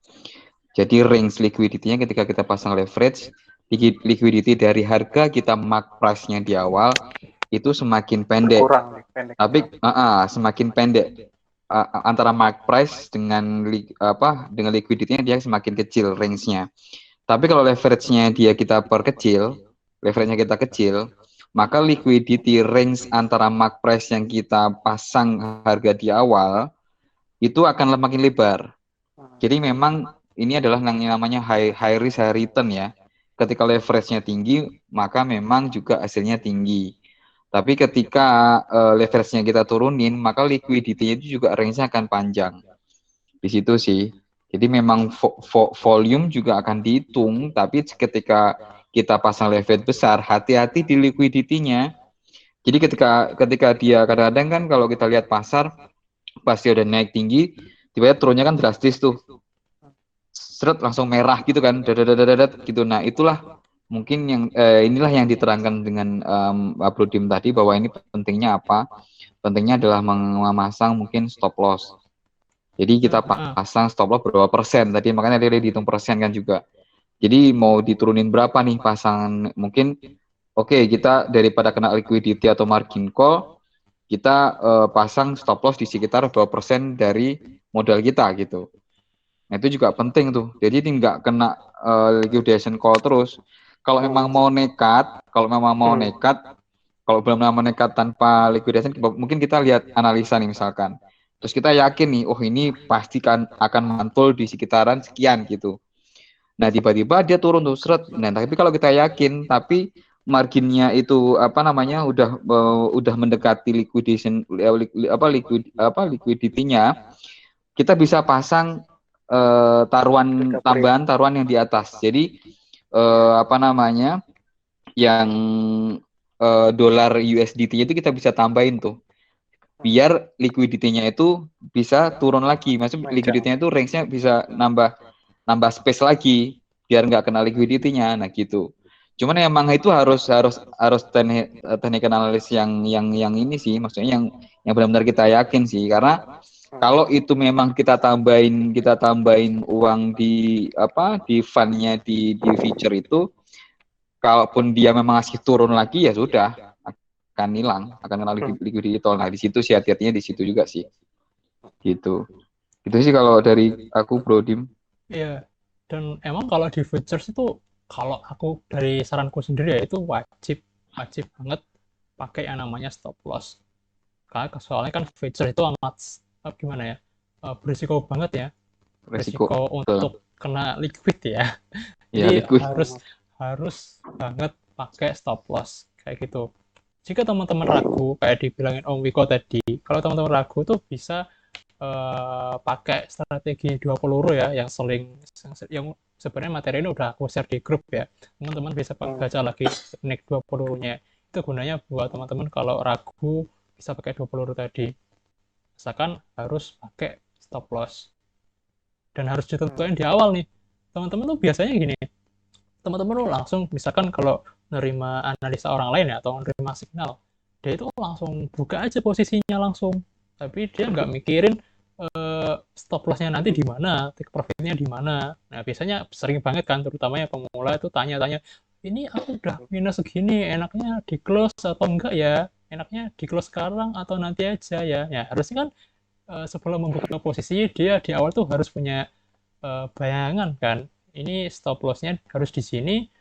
Jadi range liquidity-nya ketika kita pasang leverage, liquidity dari harga kita mark price-nya di awal itu semakin pendek. Berkurang nih, pendek. Tapi semakin pendek. Antara mark price dengan liquidity-nya dia semakin kecil range-nya. Tapi kalau leverage-nya kita perkecil, leverage-nya kita kecil, maka liquidity range antara mark price yang kita pasang harga di awal itu akan makin lebar. Hmm. Jadi memang ini adalah yang namanya high risk high return ya. Ketika leverage-nya tinggi, maka memang juga hasilnya tinggi. Tapi ketika leverage-nya kita turunin, maka liquidity-nya itu juga range-nya akan panjang. Di situ sih. Jadi memang volume juga akan dihitung, tapi ketika kita pasang leverage besar, hati-hati di liquidity-nya. Jadi ketika dia kadang-kadang kan kalau kita lihat pasar pasti udah naik tinggi, tiba-tiba turunnya kan drastis tuh. Seret langsung merah gitu kan, dadadadadadat gitu. Nah, itulah mungkin yang inilah yang diterangkan dengan Bro Dim tadi, bahwa ini pentingnya apa? Pentingnya adalah memasang mungkin stop loss. Jadi kita pasang stop loss berapa persen tadi, makanya dia dihitung persen kan juga. Jadi mau diturunin berapa nih pasangan, mungkin oke, kita daripada kena liquidity atau margin call, kita pasang stop loss di sekitar 2% dari modal kita gitu. Nah itu juga penting tuh. Jadi nggak kena liquidation call terus. Kalau memang mau nekat, kalau belum mau nekat tanpa liquidation, mungkin kita lihat analisa nih misalkan. Terus kita yakin nih, oh ini pasti kan akan mantul di sekitaran sekian gitu. Nah tiba-tiba dia turun tuh seret. Nah tapi kalau kita yakin, tapi marginnya itu apa namanya udah mendekati liquidity-nya, kita bisa pasang taruhan yang di atas. Jadi apa namanya yang dolar USDT-nya itu kita bisa tambahin tuh, biar liquidity-nya itu bisa turun lagi. Maksudnya liquidity-nya itu range-nya bisa nambah space lagi biar nggak kena liquidity-nya. Nah gitu. Cuman emang itu harus teknik analis yang ini sih, maksudnya yang benar-benar kita yakin sih, karena kalau itu memang kita tambahin uang di fund-nya di feature itu, kalaupun dia memang masih turun lagi ya sudah akan hilang, akan kena liquidity toll. Nah di situ sih hati-hatinya, di situ juga sih. Gitu. Itu sih kalau dari aku, Bro Dim. Iya, dan emang kalau di futures itu, kalau aku dari saranku sendiri ya, itu wajib banget pakai yang namanya stop loss. Karena soalnya kan futures itu amat gimana ya, berisiko banget ya, Resiko. berisiko untuk kena liquid ya. Ya, Jadi liquid. harus banget pakai stop loss kayak gitu. Jika teman-teman ragu, kayak dibilangin Om Wiko tadi, kalau teman-teman ragu tuh bisa pakai strategi 2 peluru ya, yang sebenarnya materi ini udah aku share di grup ya. Teman-teman bisa baca lagi teknik 2 pelurunya. Itu gunanya buat teman-teman kalau ragu bisa pakai 2 peluru tadi. Misalkan harus pakai stop loss. Dan harus ditentuin di awal nih. Teman-teman tuh biasanya gini, teman-teman tuh langsung, misalkan kalau nerima analisa orang lain ya, atau nerima signal, dia itu langsung buka aja posisinya langsung. Tapi dia nggak mikirin stop loss-nya nanti di mana, take profit-nya di mana. Nah, biasanya sering banget kan, terutama yang pemula itu tanya-tanya, ini aku udah minus segini, enaknya di close atau enggak ya? Enaknya di close sekarang atau nanti aja ya? Ya, harusnya kan sebelum membuka posisi, dia di awal tuh harus punya bayangan kan. Ini stop loss-nya harus di sini,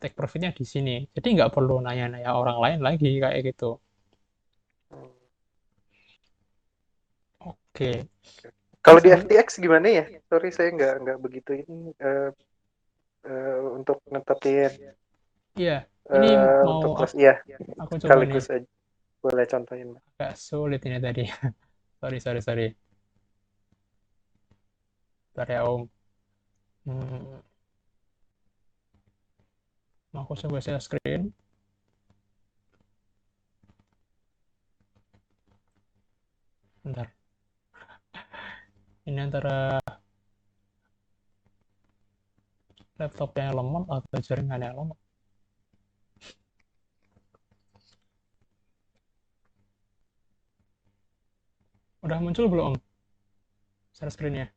take profit-nya di sini. Jadi nggak perlu nanya-nanya orang lain lagi kayak gitu. Oke. Kalau di FTX gimana ya? Sorry saya nggak begitu ini untuk netepin. Iya, ini mau untuk iya. aku coba nih. Sekaligus aja. Boleh contohin. Agak sulit ini tadi. sorry. Bentar ya Om. Mau aku coba share screen. Bentar. Ini antara laptop yang lemot atau jaringan yang lemot. Udah muncul belum Om? Share screen-nya.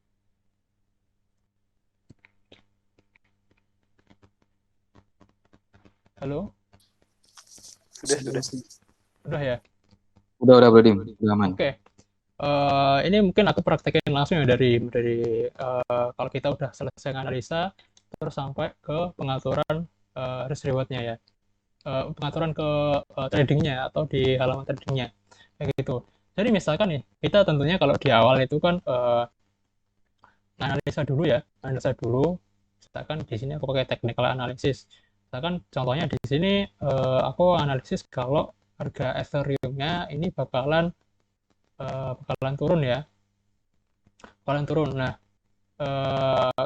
Halo? Sudah. Udah ya? Udah Bro Dim, udah aman. Oke. Ini mungkin aku praktekin langsung ya dari kalau kita udah selesai analisa terus sampai ke pengaturan risk reward-nya ya. Pengaturan ke tradingnya atau di halaman tradingnya kayak gitu. Jadi misalkan nih, kita tentunya kalau di awal itu kan analisa dulu. Misalkan di sini aku pakai technical analysis. Misalkan contohnya di sini aku analisis kalau harga Ethereum-nya ini bakalan turun ya. Nah,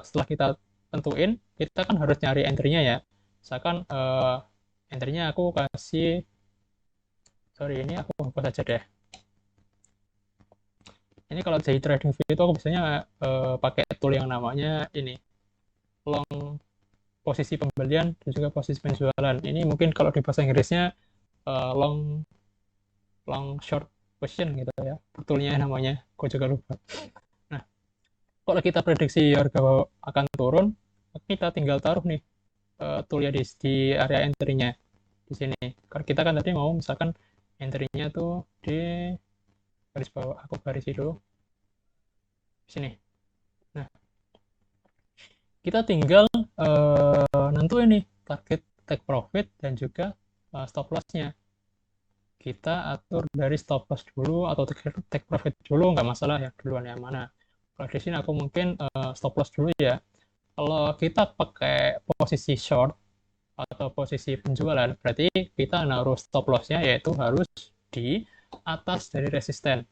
setelah kita tentuin, kita kan harus nyari entry-nya ya. Misalkan entry-nya aku kasih, sorry ini aku hapus aja deh. Ini kalau jadi TradingView itu aku biasanya pakai tool yang namanya ini, long posisi pembelian dan juga posisi penjualan. Ini mungkin kalau di bahasa Inggrisnya long short position gitu ya, betulnya namanya, gue juga lupa. Nah, kalau kita prediksi harga akan turun, kita tinggal taruh nih toolnya di area entry-nya di sini. Kalau kita kan tadi mau misalkan entry-nya tuh di garis bawah, aku garisi dulu di sini. Nah, kita tinggal nentuin nih target take profit dan juga stop loss-nya. Kita atur dari stop loss dulu atau take profit dulu, nggak masalah ya, duluan yang mana. Kalau di sini aku mungkin stop loss dulu ya. Kalau kita pakai posisi short atau posisi penjualan, berarti kita naruh stop loss-nya yaitu harus di atas dari resisten.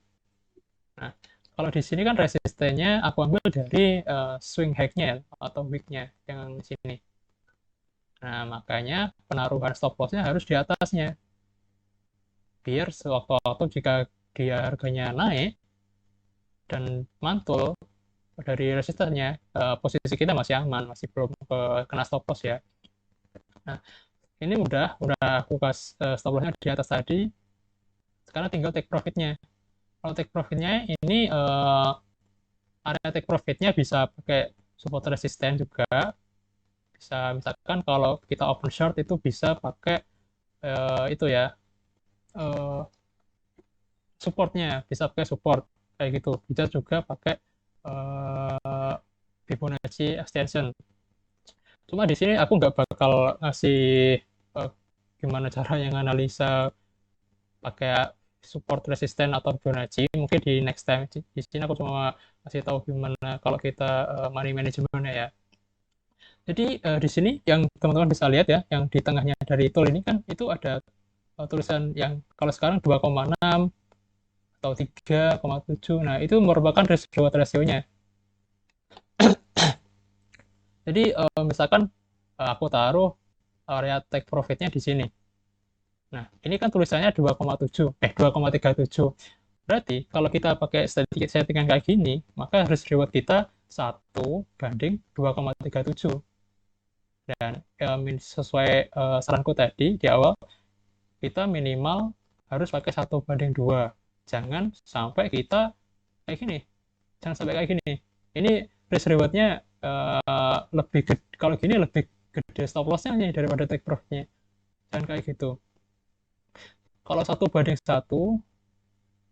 Nah, kalau di sini kan resistennya aku ambil dari swing high-nya atau wick-nya yang di sini. Nah, makanya penaruhan stop loss-nya harus di atasnya. Biar sewaktu-waktu jika dia harganya naik dan mantul dari resistennya, posisi kita masih aman, masih belum kena stop loss ya. Nah, ini udah aku kasih stop loss-nya di atas tadi. Sekarang tinggal take profit-nya. Kalau take profit-nya ini area take profit-nya bisa pakai support resisten juga. Bisa misalkan kalau kita open short itu bisa pakai itu ya, supportnya bisa pakai support kayak gitu. Bisa juga pakai Fibonacci extension. Cuma di sini aku nggak bakal ngasih gimana cara yang analisa pakai support resisten atau Fibonacci. Mungkin di next time. Di sini aku cuma kasih tahu gimana kalau kita money managementnya ya. Jadi di sini yang teman-teman bisa lihat ya, yang di tengahnya dari tool ini kan itu ada tulisan yang kalau sekarang 2,6 atau 3,7. Nah, itu merupakan risk reward ratio-nya. Jadi misalkan aku taruh area take profit-nya di sini. Nah, ini kan tulisannya 2,37. Berarti kalau kita pakai settingan kayak gini, maka risk reward kita 1:2,37. Dan sesuai saranku tadi di awal, kita minimal harus pakai 1:2. Jangan sampai kita kayak gini. Jangan sampai kayak gini. Ini risk reward-nya lebih gede, kalau gini lebih gede stop loss-nya nih daripada take profit-nya. Jangan kayak gitu. Kalau 1:1,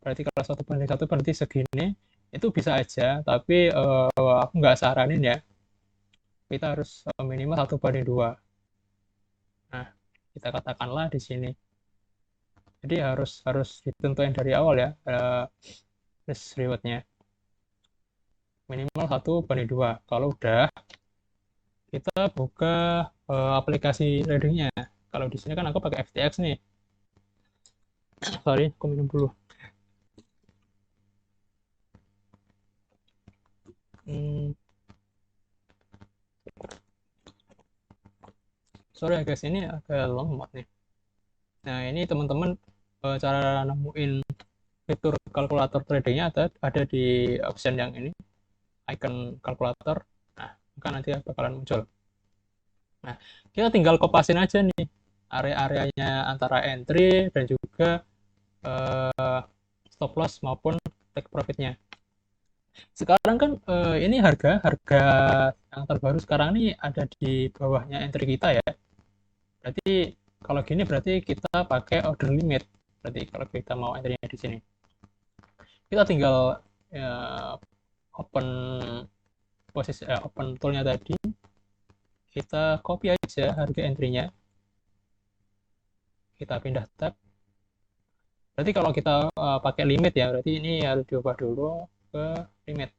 berarti kalau 1:1 berarti segini, itu bisa aja, tapi aku nggak saranin ya. Kita harus minimal 1:2. Nah, kita katakanlah di sini. Jadi harus ditentuin dari awal ya risk reward-nya. Minimal 1:2. Kalau udah, kita buka aplikasi tradingnya. Kalau di sini kan aku pakai FTX nih. Sorry, aku minum dulu. Sorry ya guys, ini agak lemot nih. Nah, ini teman-teman cara nemuin fitur kalkulator tradingnya ada di option yang ini, icon kalkulator. Nah, maka nanti bakalan muncul. Nah, kita tinggal kopasin aja nih area-areanya antara entry dan juga stop loss maupun take profitnya. Sekarang kan ini harga yang terbaru sekarang ini ada di bawahnya entry kita ya. Berarti kalau gini berarti kita pakai order limit. Berarti kalau kita mau entry-nya di sini. Kita tinggal open posisi open tool-nya tadi. Kita copy aja harga entry-nya. Kita pindah tab. Berarti kalau kita pakai limit ya, berarti ini harus diubah dulu ke limit.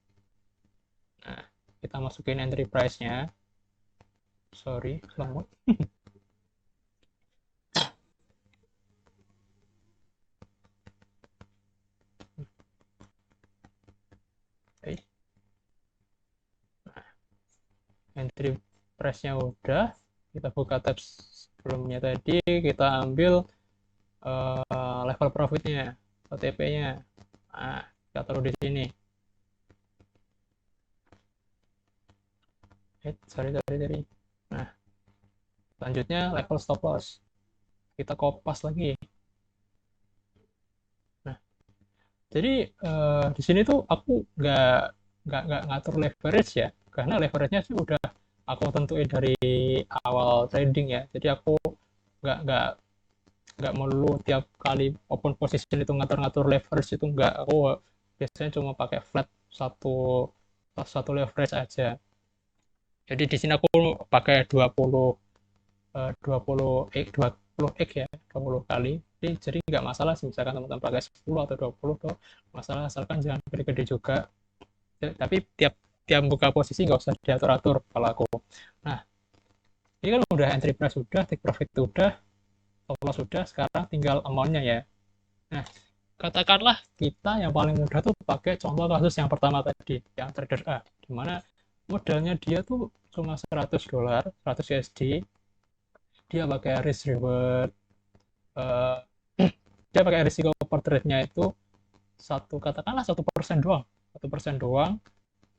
Nah, kita masukin entry price-nya. Sorry, lemot. Okay. Nah, entry price-nya udah. Kita buka tab sebelumnya tadi, kita ambil level profitnya, OTP-nya. Nah, kita taruh di sini. Sorry. Nah, Selanjutnya level stop loss. Kita kopas lagi. Nah, jadi di sini tuh aku nggak ngatur leverage ya, karena leverage-nya sih udah aku tentuin dari awal trading ya. Jadi aku nggak nggak nggak melulu tiap kali open position itu ngatur-ngatur leverage, itu nggak. Aku biasanya cuma pakai flat satu satu leverage aja. Jadi di sini aku pakai 20 X ya, 20 kali. Jadi nggak masalah sih, misalkan teman-teman pakai 10 atau 20 tuh masalah, asalkan jangan gede-gede juga. Tapi tiap tiap buka posisi nggak usah diatur-atur kalau aku. Nah, ini kan udah entry price sudah, take profit sudah, stop loss sudah, sekarang tinggal amount-nya ya. Nah, katakanlah kita yang paling mudah tuh pakai contoh kasus yang pertama tadi, yang trader A, di mana modalnya dia tuh cuma $100, 100 USD, dia pakai risk reward, eh, dia pakai risiko per trade-nya itu katakanlah 1% doang, 1% doang.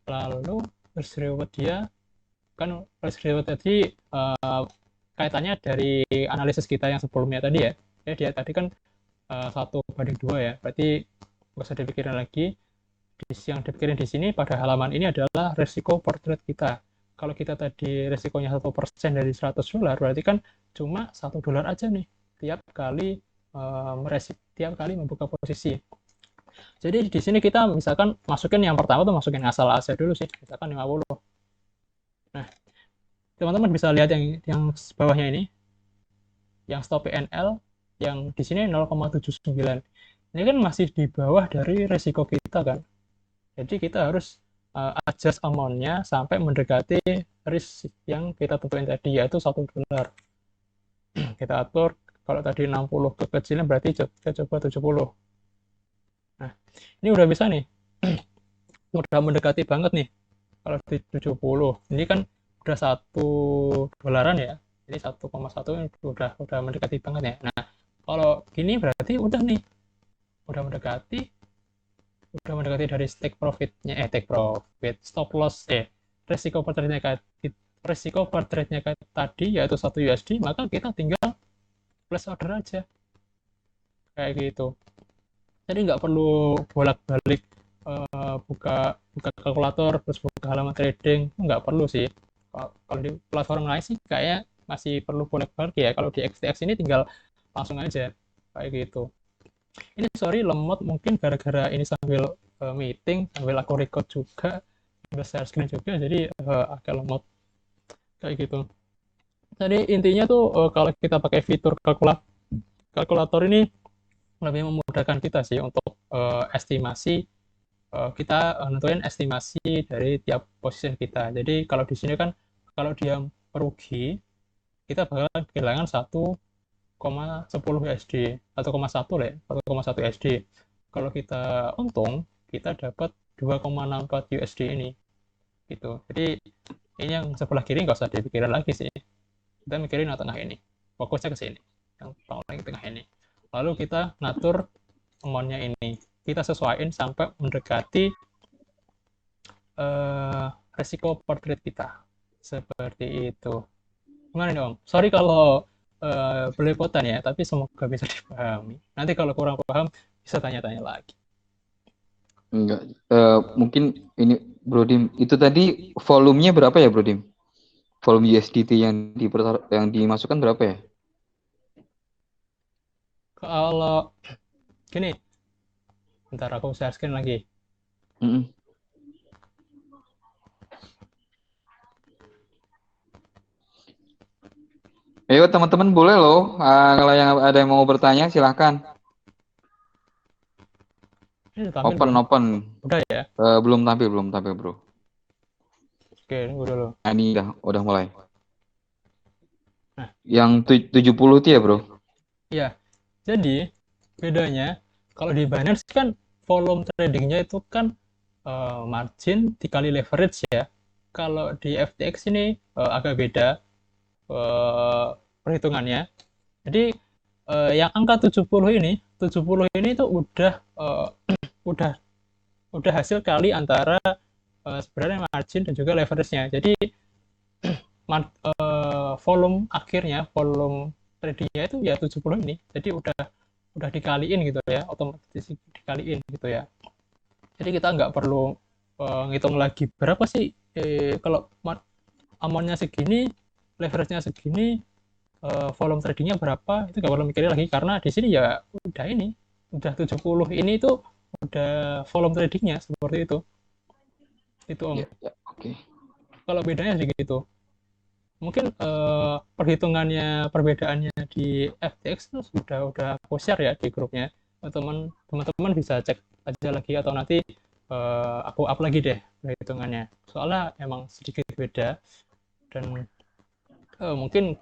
Lalu risk reward dia kan, risk reward tadi kaitannya dari analisis kita yang sebelumnya tadi ya. Dia tadi kan 1:2 ya, berarti nggak usah dipikirin lagi. Yang dipikirin di sini pada halaman ini adalah resiko per trade kita. Kalau kita tadi resikonya 1% dari $100, berarti kan cuma $1 aja nih tiap kali tiap kali membuka posisi. Jadi di sini kita misalkan masukin yang pertama tuh, masukin asal aja dulu sih, misalkan 50. Nah, teman-teman bisa lihat yang bawahnya ini, yang stop PNL yang di sini 0,79. Ini kan masih di bawah dari resiko kita kan. Jadi kita harus adjust amount-nya sampai mendekati risk yang kita tentuin tadi, yaitu $1. Kita atur, kalau tadi 60 kekecilan berarti kita coba 70. Nah, ini udah bisa nih. Udah mendekati banget nih. Kalau di 70, ini kan udah $1 ya. Jadi 1,1 udah mendekati banget ya. Nah, kalau gini berarti udah nih. Udah mendekati dari take profitnya, stop loss, resiko per trade-nya tadi yaitu 1 USD, maka kita tinggal plus order aja kayak gitu. Jadi nggak perlu bolak-balik buka kalkulator terus buka halaman trading, nggak perlu sih. Kalau di platform lain sih kayaknya masih perlu bolak-balik ya. Kalau di XTX ini tinggal langsung aja kayak gitu. Ini sorry lemot, mungkin gara-gara ini sambil meeting, sambil aku record juga, sambil share screen juga, jadi agak lemot kayak gitu. Jadi intinya tuh kalau kita pakai fitur kalkulator ini lebih memudahkan kita sih untuk estimasi, kita nentuin estimasi dari tiap posisi kita. Jadi kalau di sini kan kalau dia merugi, kita bakal kehilangan 1,10 USD, 1,1 lah ya, 1,1 USD. Kalau kita untung, kita dapat 2,64 USD ini. Gitu. Jadi ini yang sebelah kiri nggak usah dipikirin lagi sih. Kita mikirin yang tengah ini. Fokusnya ke sini. Yang paling tengah ini. Lalu kita ngatur amount-nya ini. Kita sesuaiin sampai mendekati resiko per trade kita. Seperti itu. Gimana dong? Sorry kalau belepotan ya, tapi semoga bisa dipahami. Nanti kalau kurang paham, bisa tanya-tanya lagi. Enggak. Mungkin ini Bro Dim, itu tadi volumenya berapa ya Bro Dim? Volume USDT yang dimasukkan berapa ya? Kalau gini, bentar aku share screen lagi. Ayo teman-teman boleh loh, kalau yang ada yang mau bertanya silahkan. Ini udah tampil Open. Udah ya? Belum tampil Bro. Oke, tunggu dulu. Nah, ini udah mulai. Nah, yang 70 itu ya Bro? Iya. Jadi bedanya kalau di Binance kan volume tradingnya itu kan margin dikali leverage ya. Kalau di FTX ini agak beda perhitungannya. Jadi yang angka 70 ini tuh udah hasil kali antara sebenarnya margin dan juga leverage-nya. Jadi volume akhirnya, volume tradingnya itu ya 70 ini. Jadi udah dikaliin gitu ya, otomatis dikaliin gitu ya. Jadi kita nggak perlu ngitung lagi berapa sih kalau amount-nya segini, leverage-nya segini, volume tradingnya berapa, itu nggak perlu mikirin lagi karena di sini ya udah 70 ini itu udah volume tradingnya seperti itu Om. Ya, oke. Kalau bedanya segitu. Mungkin perbedaannya di FTX itu udah aku share ya di grupnya. Teman-teman bisa cek aja lagi atau nanti aku up lagi deh perhitungannya. Soalnya emang sedikit beda dan mungkin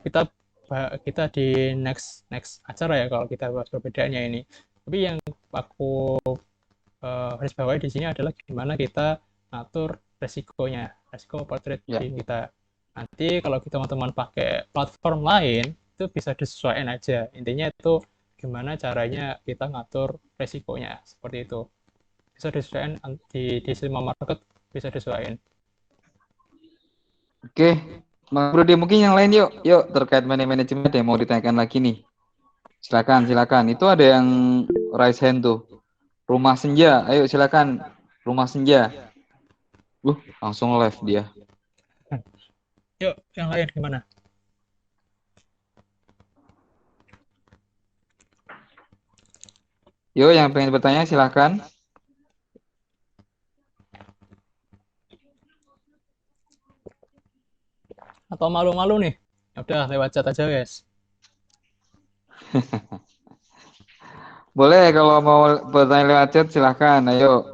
kita di next acara ya kalau kita bahas perbedaannya ini. Tapi yang aku garis bawahi di sini adalah gimana kita ngatur resikonya, resiko portrait Ya. kita. Nanti kalau teman-teman pakai platform lain, itu bisa disesuaikan aja. Intinya itu gimana caranya kita ngatur resikonya, seperti itu. Bisa disesuaikan di semua market, bisa disesuaikan. Oke, Mas Bro, mungkin yang lain yuk terkait manajemen yang mau ditanyakan lagi nih. Silakan. Itu ada yang raise hand tuh. Rumah Senja, ayo silakan. Rumah Senja. Langsung live dia. Yuk, yang lain gimana? Yuk, yang pengen bertanya silakan. Atau malu-malu nih? Ya udah lewat chat aja guys. Boleh kalau mau bertanya lewat chat silakan. Ayo.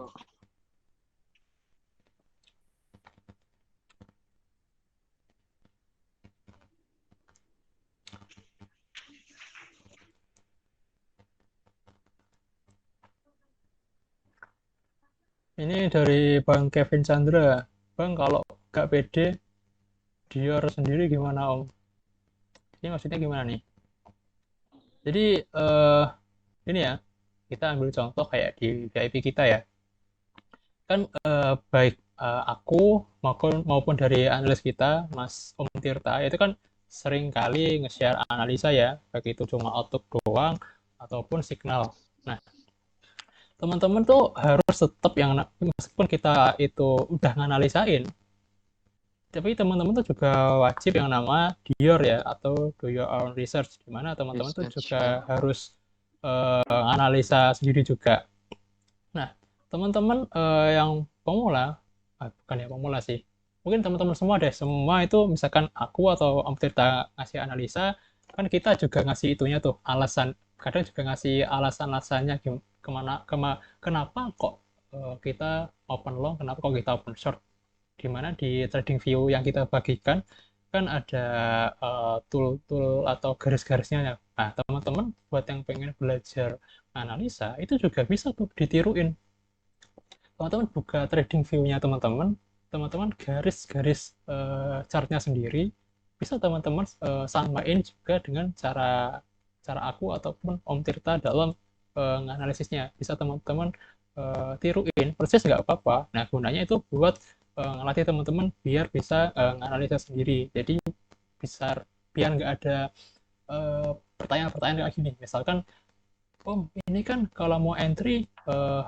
Ini dari Bang Kevin Chandra. Bang, kalau nggak pede, Dior sendiri gimana Om? Ini maksudnya gimana nih? Jadi ini ya, kita ambil contoh kayak di VIP kita ya. Kan baik aku maupun dari analis kita, Mas Om Tirta, itu kan sering kali nge-share analisa ya, baik itu cuma outlook doang ataupun signal. Nah, teman-teman tuh harus tetap yang meskipun kita itu udah nganalisain, tapi teman-teman tuh juga wajib yang nama Dior ya atau do your own research, di mana teman-teman tuh juga harus analisa sendiri juga. Nah, teman-teman yang pemula, bukan yang pemula sih, mungkin teman-teman semua deh, semua itu misalkan aku atau Om Tirta ngasih analisa, kan kita juga ngasih itunya tuh alasan, kadang juga ngasih alasan-alasannya kenapa kok kita open long, kenapa kok kita open short, dimana di trading view yang kita bagikan kan ada tool-tool atau garis-garisnya ya. Nah, teman-teman buat yang pengen belajar analisa itu juga bisa tuh ditiruin. Teman-teman buka trading view-nya teman-teman garis-garis chartnya sendiri, bisa teman-teman samain juga dengan cara aku ataupun Om Tirta dalam analisisnya. Bisa teman-teman tiruin persis nggak apa-apa. Nah, gunanya itu buat ngelatih teman-teman biar bisa nganalisa sendiri. Jadi biar nggak ada pertanyaan-pertanyaan kayak gini. Misalkan, Om, ini kan kalau mau entry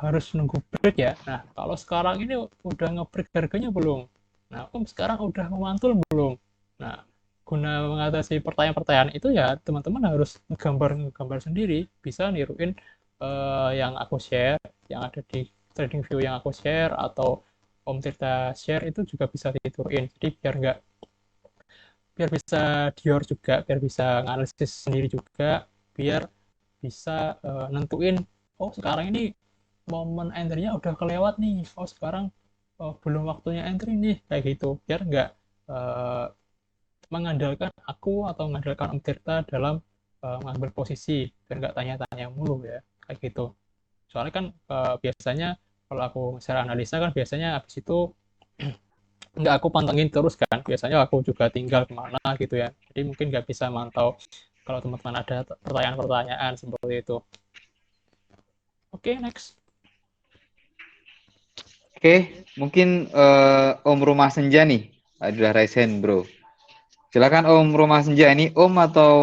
harus nunggu break ya. Nah, kalau sekarang ini udah nge-break harganya belum? Nah, Om sekarang udah memantul belum? Nah, guna mengatasi pertanyaan-pertanyaan itu ya teman-teman harus gambar sendiri, bisa niruin yang aku share, yang ada di trading view yang aku share atau Om Tirta share itu juga bisa dituruin. Jadi biar bisa Dior juga, biar bisa analisis sendiri juga, biar bisa nentuin, oh sekarang ini momen entry-nya udah kelewat nih, oh sekarang belum waktunya entry nih, kayak gitu, biar nggak mengandalkan aku atau mengandalkan Om Tirta dalam mengambil posisi, biar nggak tanya-tanya mulu ya, kayak gitu. Soalnya kan biasanya kalau aku share analisa kan biasanya habis itu nggak aku pantengin terus kan, biasanya aku juga tinggal kemana gitu ya, jadi mungkin nggak bisa mantau kalau teman-teman ada pertanyaan-pertanyaan seperti itu. Oke, next. Oke, mungkin Om Rumah Senja nih adalah raise hand, bro. Silakan Om Rumah Senja, ini Om atau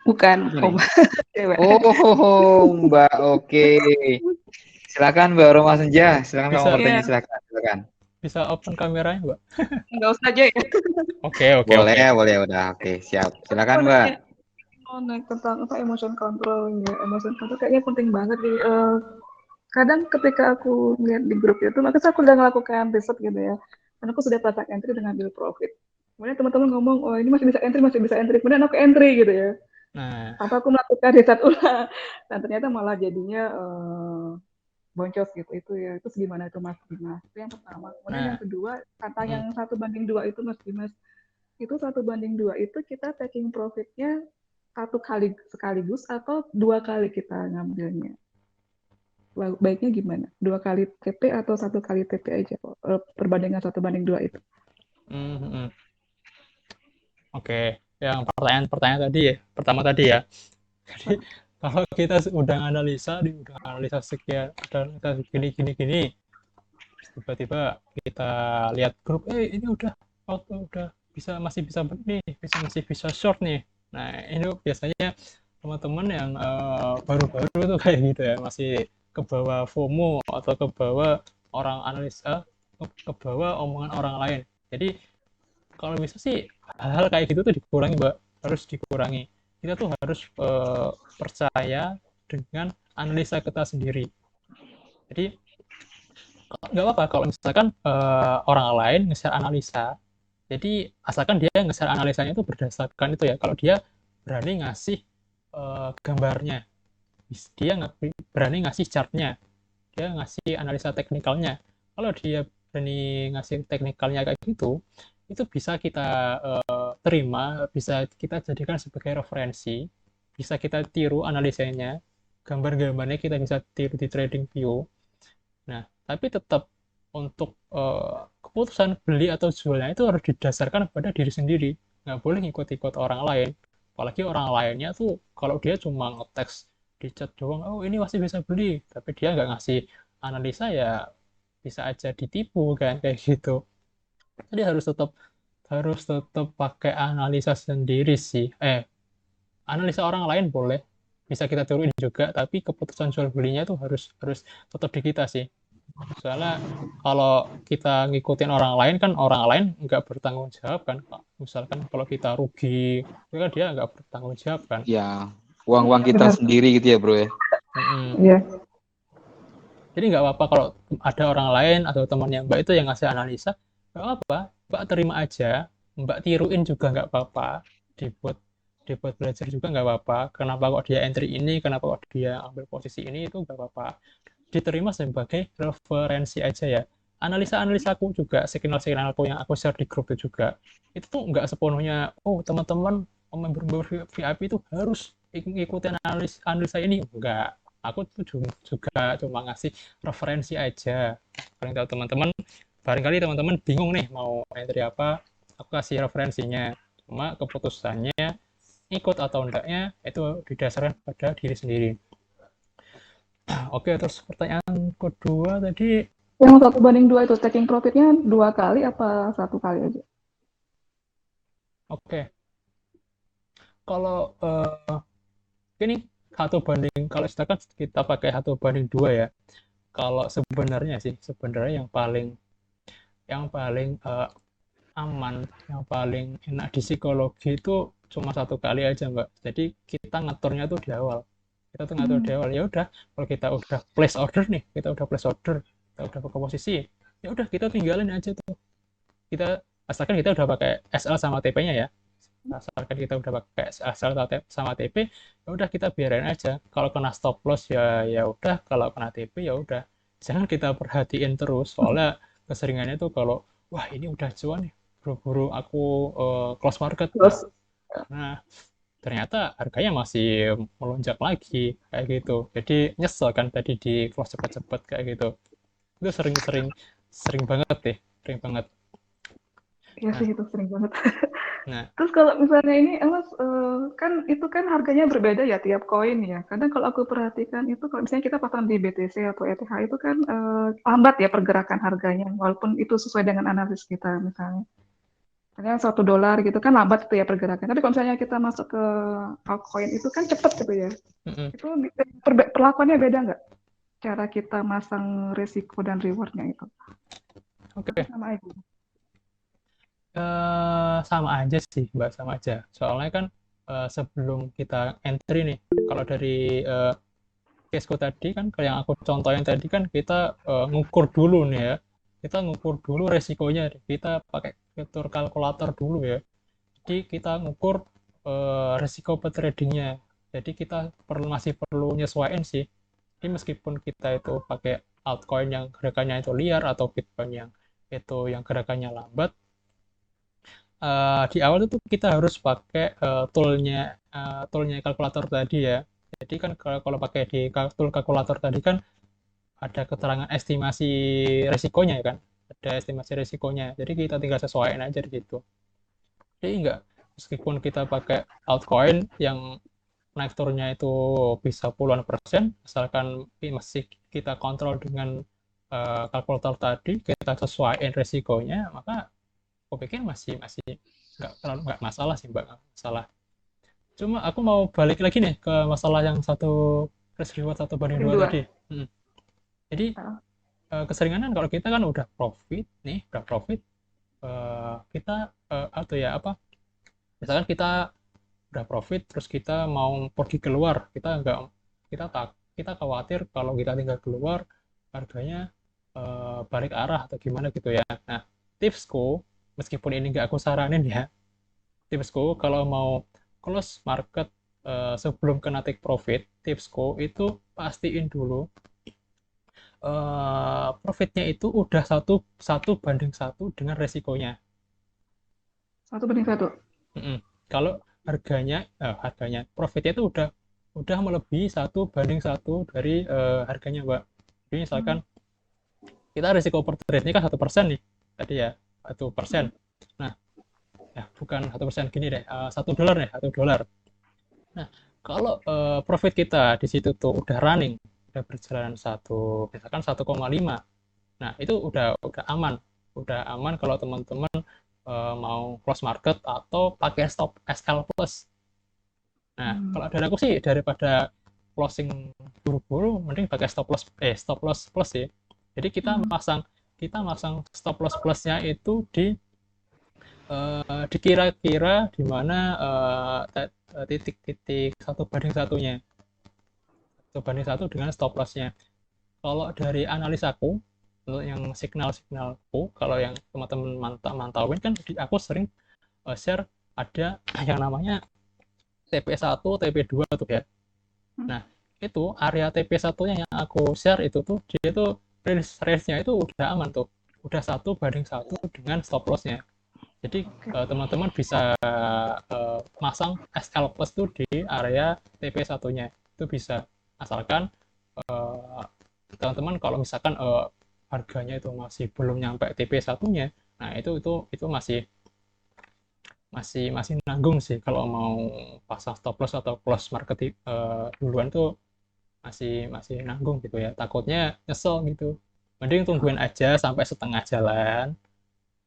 Bukan apa Om nih? cewek. Oh, Mbak, oke. Silakan Mbak Rumah Senja, silakan kamu Bisa bertanya, Iya, silakan. bisa open kameranya, Mbak? nggak usah aja ya. Oke. Boleh, udah, oke, siap. Aku Silakan mau Mbak. nanya tentang apa emotion control ya. Emotion control kayaknya penting banget di kadang ketika aku lihat di grup itu, maka aku udah melakukan riset gitu ya. Dan aku sudah pasang entry dengan bill profit. Kemudian teman-teman ngomong, oh ini masih bisa entry. Kemudian aku entry gitu ya. Nah, Tanpa aku melakukan riset ulang. Dan ternyata malah jadinya boncos gitu. Itu gimana itu Mas Dimas? Itu yang pertama. Kemudian yang nah, kedua, kata mm, yang 1:2 itu Mas Dimas. Itu 1:2 itu kita taking profitnya satu kali sekaligus atau dua kali kita ngambilnya. Baiknya gimana? Dua kali TP atau satu kali TP aja? Perbandingan 1:2 itu. mm, mm, mm. Oke. Yang pertanyaan tadi ya, pertama tadi ya. Jadi kalau kita udah analisa sekian, udah analisa gini, tiba-tiba kita lihat grup, ini udah masih bisa nih, masih bisa short nih. Nah, ini biasanya teman-teman yang baru-baru tuh kayak gitu ya, masih ke bawah FOMO atau ke bawah orang analisa, ke bawah omongan orang lain. Jadi kalau bisa sih hal-hal kayak gitu tuh dikurangi, Mbak, harus dikurangi. Kita tuh harus percaya dengan analisa kita sendiri. Jadi nggak apa-apa kalau misalkan orang lain nge-share analisa. Jadi asalkan dia nge-share analisanya itu berdasarkan itu ya. Kalau dia berani ngasih gambarnya, dia nggak berani ngasih chartnya, dia ngasih analisa teknikalnya. Kalau dia berani ngasih teknikalnya kayak gitu, itu bisa kita terima, bisa kita jadikan sebagai referensi, bisa kita tiru analisanya, gambar-gambarnya kita bisa tiru di TradingView. Nah, tapi tetap untuk keputusan beli atau jualnya itu harus didasarkan pada diri sendiri. Nggak boleh ngikut-ikut orang lain. Apalagi orang lainnya tuh kalau dia cuma ngeteks di chat doang, oh ini masih bisa beli, tapi dia nggak ngasih analisa ya bisa aja ditipu kan kayak gitu. Jadi harus tetap pakai analisa sendiri sih. Analisa orang lain boleh, bisa kita turunin juga, tapi keputusan jual belinya tuh harus harus tetap di kita sih. Soalnya kalau kita ngikutin orang lain kan orang lain nggak bertanggung jawab kan. Misalkan kalau kita rugi, itu kan dia nggak bertanggung jawab kan. Ya, uang-uang kita Benar. sendiri gitu ya, Bro ya. Iya. Jadi nggak apa-apa kalau ada orang lain atau teman yang Mbak itu yang ngasih analisa, nggak apa-apa. Mbak terima aja, Mbak tiruin juga nggak apa-apa. Dibuat dibuat belajar juga nggak apa-apa. Kenapa kok dia entry ini, kenapa kok dia ambil posisi ini, itu nggak apa-apa. Diterima sebagai referensi aja ya. Analisa-analisa aku juga, signal-signal aku yang aku share di grup itu juga, itu tuh nggak sepenuhnya, oh teman-teman member VIP itu harus ngikutin analisa ini. Enggak. Aku tuh juga cuma ngasih referensi aja. Paling tahu teman-teman, barangkali teman-teman bingung nih mau entry apa, aku kasih referensinya. Cuma keputusannya ikut atau enggaknya itu didasarkan pada diri sendiri. Oke, terus pertanyaan kedua tadi, Yang 1:2 itu taking profitnya dua kali apa satu kali aja? oke, kalau ini kalau kita pakai 1:2 ya. Kalau sebenarnya yang paling aman, yang paling enak di psikologi itu cuma satu kali aja, Mbak. Jadi kita ngaturnya tuh di awal. Kita tuh ngatur di awal. Ya udah, kalau kita udah place order nih, kita udah buka posisi, ya udah kita tinggalin aja tuh. Asalkan kita udah pakai SL sama TP-nya ya. Asalkan kita udah pakai SL sama TP, ya udah kita biarin aja. Kalau kena stop loss ya udah, kalau kena TP ya udah. Jangan kita perhatiin terus, soalnya keseringannya tuh kalau wah ini udah cuan nih, buru-buru aku close market. Terus Nah, ternyata harganya masih melonjak lagi kayak gitu. Jadi nyesel kan tadi di close cepet-cepet kayak gitu. Itu sering banget deh, sering banget. iya Nah, sih itu sering banget. nah, Terus kalau misalnya ini, Mas, kan itu kan harganya berbeda ya tiap koin ya. Kadang kalau aku perhatikan itu kalau misalnya kita pasang di BTC atau ETH itu kan lambat ya pergerakan harganya, walaupun itu sesuai dengan analisis kita misalnya. Misalnya $1 gitu kan lambat itu ya pergerakan. Tapi kalau misalnya kita masuk ke altcoin itu kan cepet gitu ya. Mm-mm. Itu perlakuannya beda nggak? Cara kita masang risiko dan rewardnya itu. Oke. Atau sama aja? Sama aja sih, Mbak, sama aja. Soalnya kan sebelum kita entry nih, kalau dari caseku tadi kan, kalau yang aku contohin tadi kan kita ngukur dulu nih ya. Kita ngukur dulu resikonya. Kita pakai fitur kalkulator dulu ya. Jadi kita ngukur resiko petradingnya. Jadi kita masih perlu nyesuaiin sih. Jadi meskipun kita itu pakai altcoin yang gerakannya itu liar atau Bitcoin yang itu yang gerakannya lambat, di awal itu kita harus pakai toolnya kalkulator tadi ya. Jadi kan kalau pakai di tool kalkulator tadi kan ada keterangan estimasi resikonya ya kan, ada estimasi resikonya. Jadi kita tinggal sesuaiin aja di situ. Jadi enggak, meskipun kita pakai altcoin yang naik turunnya itu bisa puluhan persen, asalkan masih kita kontrol dengan kalkulator tadi, kita sesuaiin resikonya, maka aku pikir masih nggak masalah sih Mbak, nggak masalah. Cuma aku mau balik lagi nih ke masalah yang risk reward 1/2 Dua. tadi. Jadi keseringan kalau kita kan udah profit, kita atau ya apa? Misalkan kita udah profit terus kita mau pergi keluar, kita khawatir kalau kita tinggal keluar harganya balik arah atau gimana gitu ya. Nah, tipsku, meskipun ini nggak aku saranin ya, tipsku kalau mau close market sebelum kena take profit, tipsku itu pastiin dulu profitnya itu udah 1:1 dengan resikonya. 1:1. Kalau harganya profitnya itu udah melebihi 1:1 dari harganya, Mbak. Jadi misalkan kita risiko per trade-nya kan 1% nih tadi ya, 1%. Nah, ya bukan 1% gini deh, $1 nih, $1. Nah, kalau profit kita di situ tuh udah running, udah berjalan misalkan 1,5. Nah, itu udah aman kalau teman-teman mau close market atau pakai stop SL plus. Nah, kalau dari aku sih daripada closing buru-buru, mending pakai stop loss plus ya. Jadi kita masang stop loss plusnya itu dikira-kira di mana titik-titik 1/1-nya. 1/1 dengan stop lossnya. Kalau dari analisaku, untuk yang signalku, kalau yang teman-teman mantauin kan aku sering share ada yang namanya TP1, TP2 tuh ya. Nah, itu area TP1-nya yang aku share itu tuh dia tuh range-nya itu udah aman tuh. Udah 1/1 dengan stop loss-nya. Jadi teman-teman bisa masang SL plus tuh di area TP1-nya. Itu bisa, asalkan teman-teman kalau misalkan harganya itu masih belum nyampe TP1-nya, nah itu masih nanggung sih kalau mau pasang stop loss atau close market duluan tuh masih nanggung gitu ya, takutnya nyesel gitu. Mending tungguin aja sampai setengah jalan,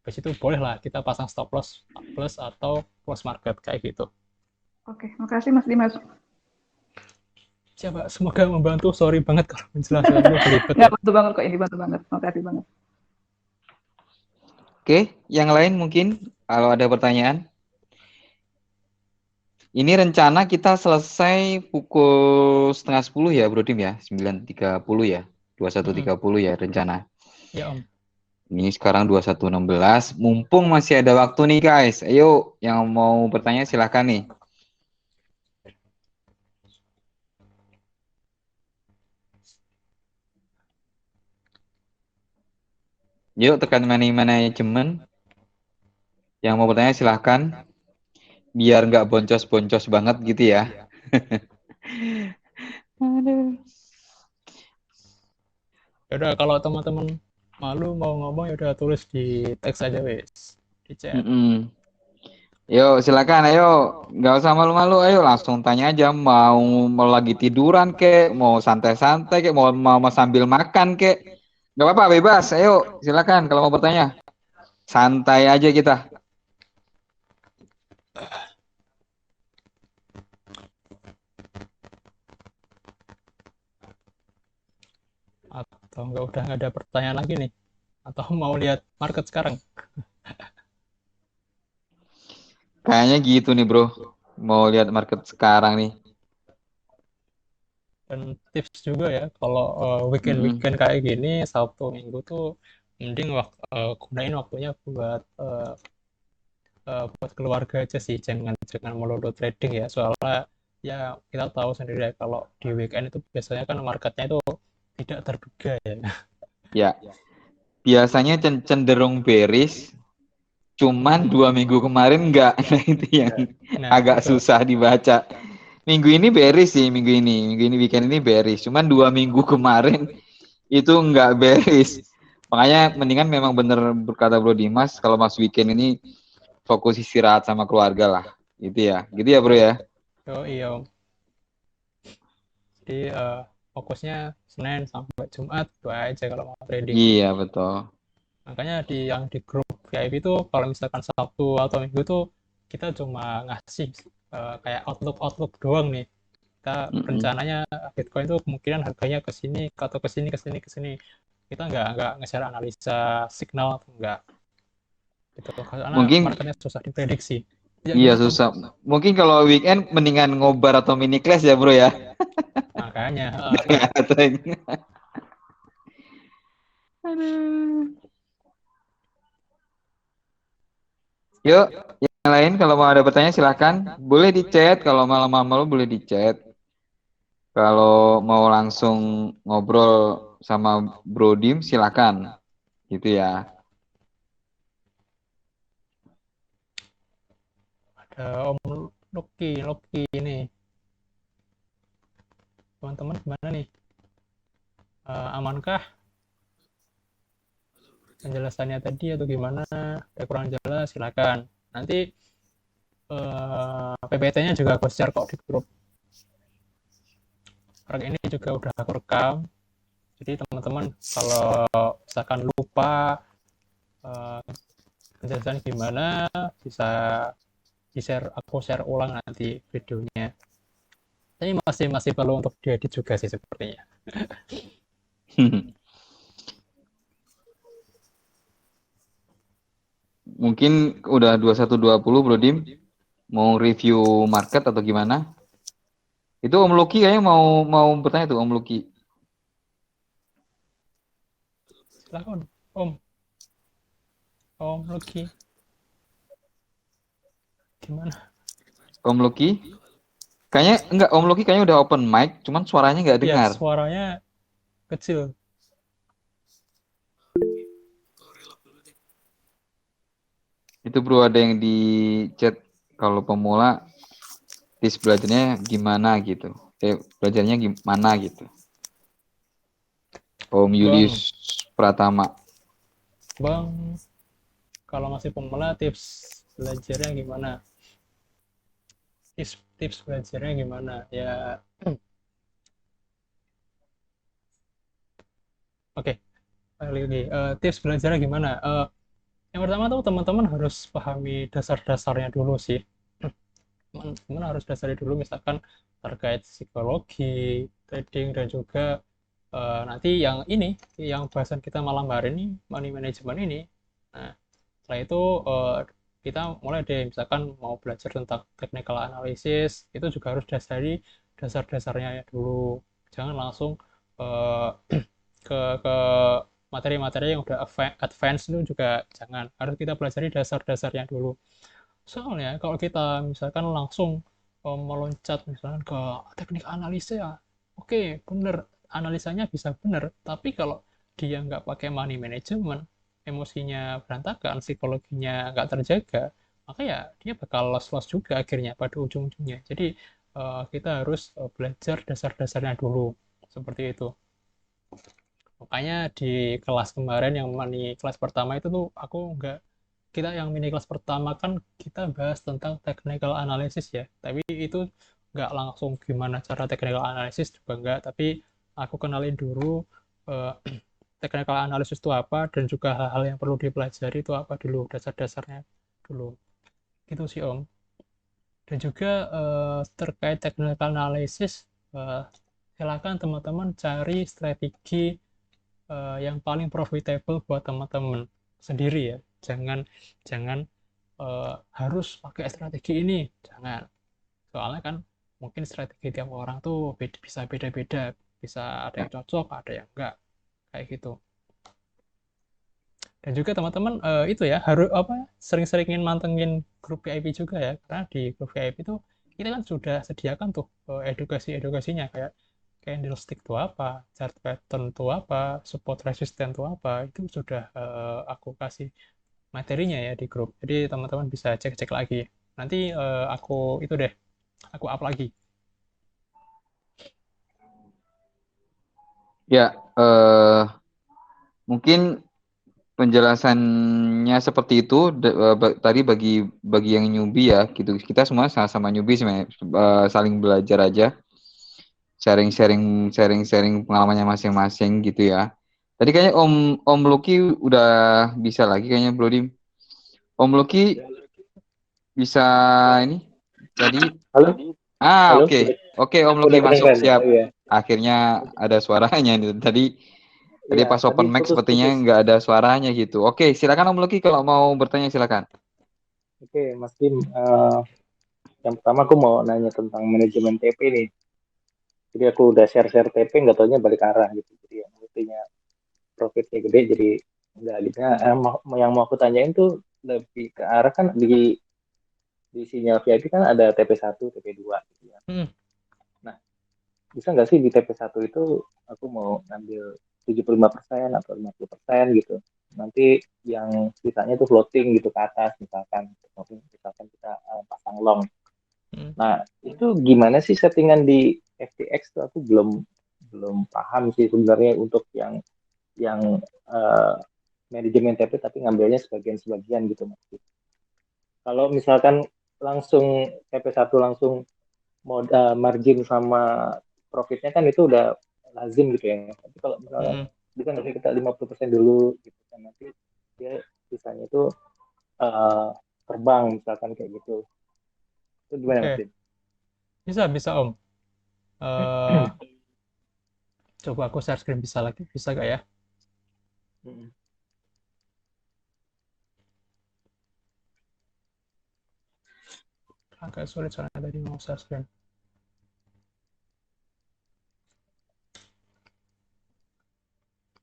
habis itu boleh lah kita pasang stop loss plus atau close market kayak gitu. Oke, makasih Mas Dimas. Siapa, semoga membantu. Sorry banget kalau menjelaskan lu belibet Nggak, ya. bantu banget kok ini, bantu banget. Makasih banget. Oke, yang lain mungkin kalau ada pertanyaan. Ini rencana kita selesai pukul 9:30 ya, Bro Dim ya, 9:30 ya, 21:30 ya rencana. Ya Om. Ini sekarang 21:16, mumpung masih ada waktu nih guys. Ayo yang mau bertanya silahkan nih. Yuk tekan money management. Yang mau bertanya silahkan. Biar nggak boncos-boncos banget gitu ya. Aduh. Yaudah, kalau teman-teman malu mau ngomong ya udah tulis di teks aja wes, di chat. Yuk silakan, ayo nggak usah malu-malu, ayo langsung tanya aja, mau lagi tiduran kek, mau santai-santai kek, mau sambil makan kek, nggak apa-apa, bebas. Ayo silakan kalau mau bertanya, santai aja kita. Atau udah nggak ada pertanyaan lagi nih? Atau mau lihat market sekarang? Kayaknya gitu nih bro. Mau lihat market sekarang nih. Dan tips juga ya, kalau Mm-mm. weekend-weekend kayak gini, Sabtu Minggu tuh mending gunain waktunya buat keluarga aja sih, jangan jangan melulu trading ya. Soalnya ya kita tahu sendiri ya, kalau di weekend itu biasanya kan marketnya itu tidak terduga ya. Ya, biasanya cenderung bearish. Cuman Mm-mm. 2 minggu kemarin enggak. Nah itu yang Ya. Nah, agak itu. susah dibaca. Minggu ini bearish sih, minggu ini weekend ini bearish. Cuman 2 minggu kemarin itu enggak bearish. Makanya mendingan memang bener berkata Bro Dimas, kalau mas weekend ini fokus istirahat sama keluarga lah. Gitu ya bro ya. Oh iya Om. Jadi fokusnya Senin sampai Jumat itu aja kalau mau trading. Iya betul. Makanya yang di grup VIP itu kalau misalkan Sabtu atau Minggu tuh kita cuma ngasih kayak outlook doang nih. Kita Mm-mm. rencananya Bitcoin itu kemungkinan harganya ke sini atau ke sini ke sini ke sini. Kita nggak nge-share analisa signal atau enggak gitu. Karena Mungkin marketnya susah diprediksi. Ya iya gimana Om? susah. Mungkin kalau weekend mendingan ngobar atau mini class ya bro ya. Makanya Biar nggak trading. Aduh. Yuk, yang lain kalau mau ada pertanyaan silahkan. Boleh di chat. Kalau malam-malam boleh di chat. Kalau mau langsung ngobrol sama Bro Dim silahkan. Gitu ya. ada Om Loki ini. Teman-teman gimana nih? Amankah penjelasannya tadi atau gimana? Ada kurang jelas silakan. Nanti PPT-nya juga aku share kok di grup. Karena ini juga udah aku rekam. Jadi teman-teman kalau misalkan lupa uh, penjelasan gimana, bisa aku share ulang nanti videonya. Tapi masih perlu untuk diedit juga sih sepertinya. Mungkin udah 21.20 Bro Dim. Mau review market atau gimana? Itu Om Lucky kayaknya mau bertanya tuh Om Lucky. Silakan Om Lucky, gimana? Om Lucky? Kayaknya enggak, Om Lucky kayaknya udah open mic, cuman suaranya nggak Ya dengar. suaranya kecil. Itu bro ada yang di chat kalau pemula tips belajarnya gimana gitu. Belajarnya gimana gitu. Om Julius Bang, Pratama. Bang, kalau masih pemula tips belajarnya gimana? Tips belajarnya gimana? Ya, oke. Balik lagi. Tips belajarnya gimana? Yang pertama tuh teman-teman harus pahami dasar-dasarnya dulu sih. Teman-teman harus dasari dulu misalkan terkait psikologi, trading, dan juga nanti yang bahasan kita malam hari ini, money management ini. Nah, setelah itu kita mulai deh, misalkan mau belajar tentang technical analysis, itu juga harus dasari dasar-dasarnya dulu. Jangan langsung eh, ke materi-materi yang udah advance itu juga jangan. Harus kita pelajari dasar-dasarnya dulu. Soalnya kalau kita misalkan langsung meloncat misalkan ke teknik analisa ya, oke, bener, analisanya bisa bener, tapi kalau dia nggak pakai money management, emosinya berantakan, psikologinya nggak terjaga, maka ya dia bakal loss-loss juga akhirnya pada ujung-ujungnya. Jadi kita harus belajar dasar-dasarnya dulu, seperti itu. Makanya di kelas kemarin yang kelas pertama itu tuh aku nggak kita yang mini kelas pertama kan kita bahas tentang technical analysis ya, tapi itu nggak langsung gimana cara technical analysis juga nggak, tapi aku kenalin dulu eh, technical analysis itu apa dan juga hal-hal yang perlu dipelajari itu apa dulu, dasar-dasarnya dulu gitu sih Om. Dan juga terkait technical analysis, silakan teman-teman cari strategi yang paling profitable buat teman-teman sendiri ya. Jangan jangan harus pakai strategi ini, jangan. Soalnya kan mungkin strategi tiap orang tuh bisa beda-beda, bisa ada yang cocok, ada yang enggak, kayak gitu. Dan juga teman-teman itu ya harus sering-seringin mantengin grup VIP juga ya, karena di grup VIP itu kita kan sudah sediakan tuh edukasinya kayak candlestick itu apa, chart pattern itu apa, support resistance itu apa, itu sudah aku kasih materinya ya di grup. Jadi teman-teman bisa cek-cek lagi. Nanti aku itu deh, aku up lagi. Ya, mungkin penjelasannya seperti itu tadi bagi yang newbie ya gitu. Kita semua sama-sama newbie sebenarnya, saling belajar aja, sharing pengalamannya masing-masing gitu ya. Tadi kayaknya Om Lucky udah bisa lagi kayaknya Bro Dim. Om Lucky bisa ini tadi. Halo, halo, Oke. Oke, Om udah Lucky masuk, kedengeran. siap. Oh iya. Akhirnya ada suaranya nih. Tadi Iya, pas tadi open mic sepertinya putus-putus. nggak ada suaranya gitu. Oke, silakan Om Lucky kalau mau bertanya silakan. Oke, Mas Dim. Yang pertama aku mau nanya tentang manajemen TP nih. Jadi aku udah share-share TP, nggak taunya balik arah gitu. Jadi yang artinya profitnya gede, jadi nggak gitu. Yang mau aku tanyain tuh lebih ke arah kan di sinyal VIP kan ada TP1, TP2 gitu ya. Nah, bisa nggak sih di TP1 itu aku mau ngambil 75% atau 50% gitu. Nanti yang sisanya tuh floating gitu ke atas misalkan kita pasang long. Nah, itu gimana sih settingan di FTX tuh aku belum belum paham sih sebenarnya untuk yang eh, manajemen TP tapi ngambilnya sebagian-sebagian gitu Mas. Kalau misalkan langsung TP1 langsung margin sama profitnya kan itu udah lazim gitu ya. Tapi kalau misalnya bisa nggak sih kita 50% dulu gitu kan nanti dia sisanya itu eh, terbang misalkan kayak gitu. Itu gimana Mas Oke, Din? bisa Om. Eh, coba aku share screen bisa gak ya? Mm-mm. Agak sulit soalnya tadi mau share screen.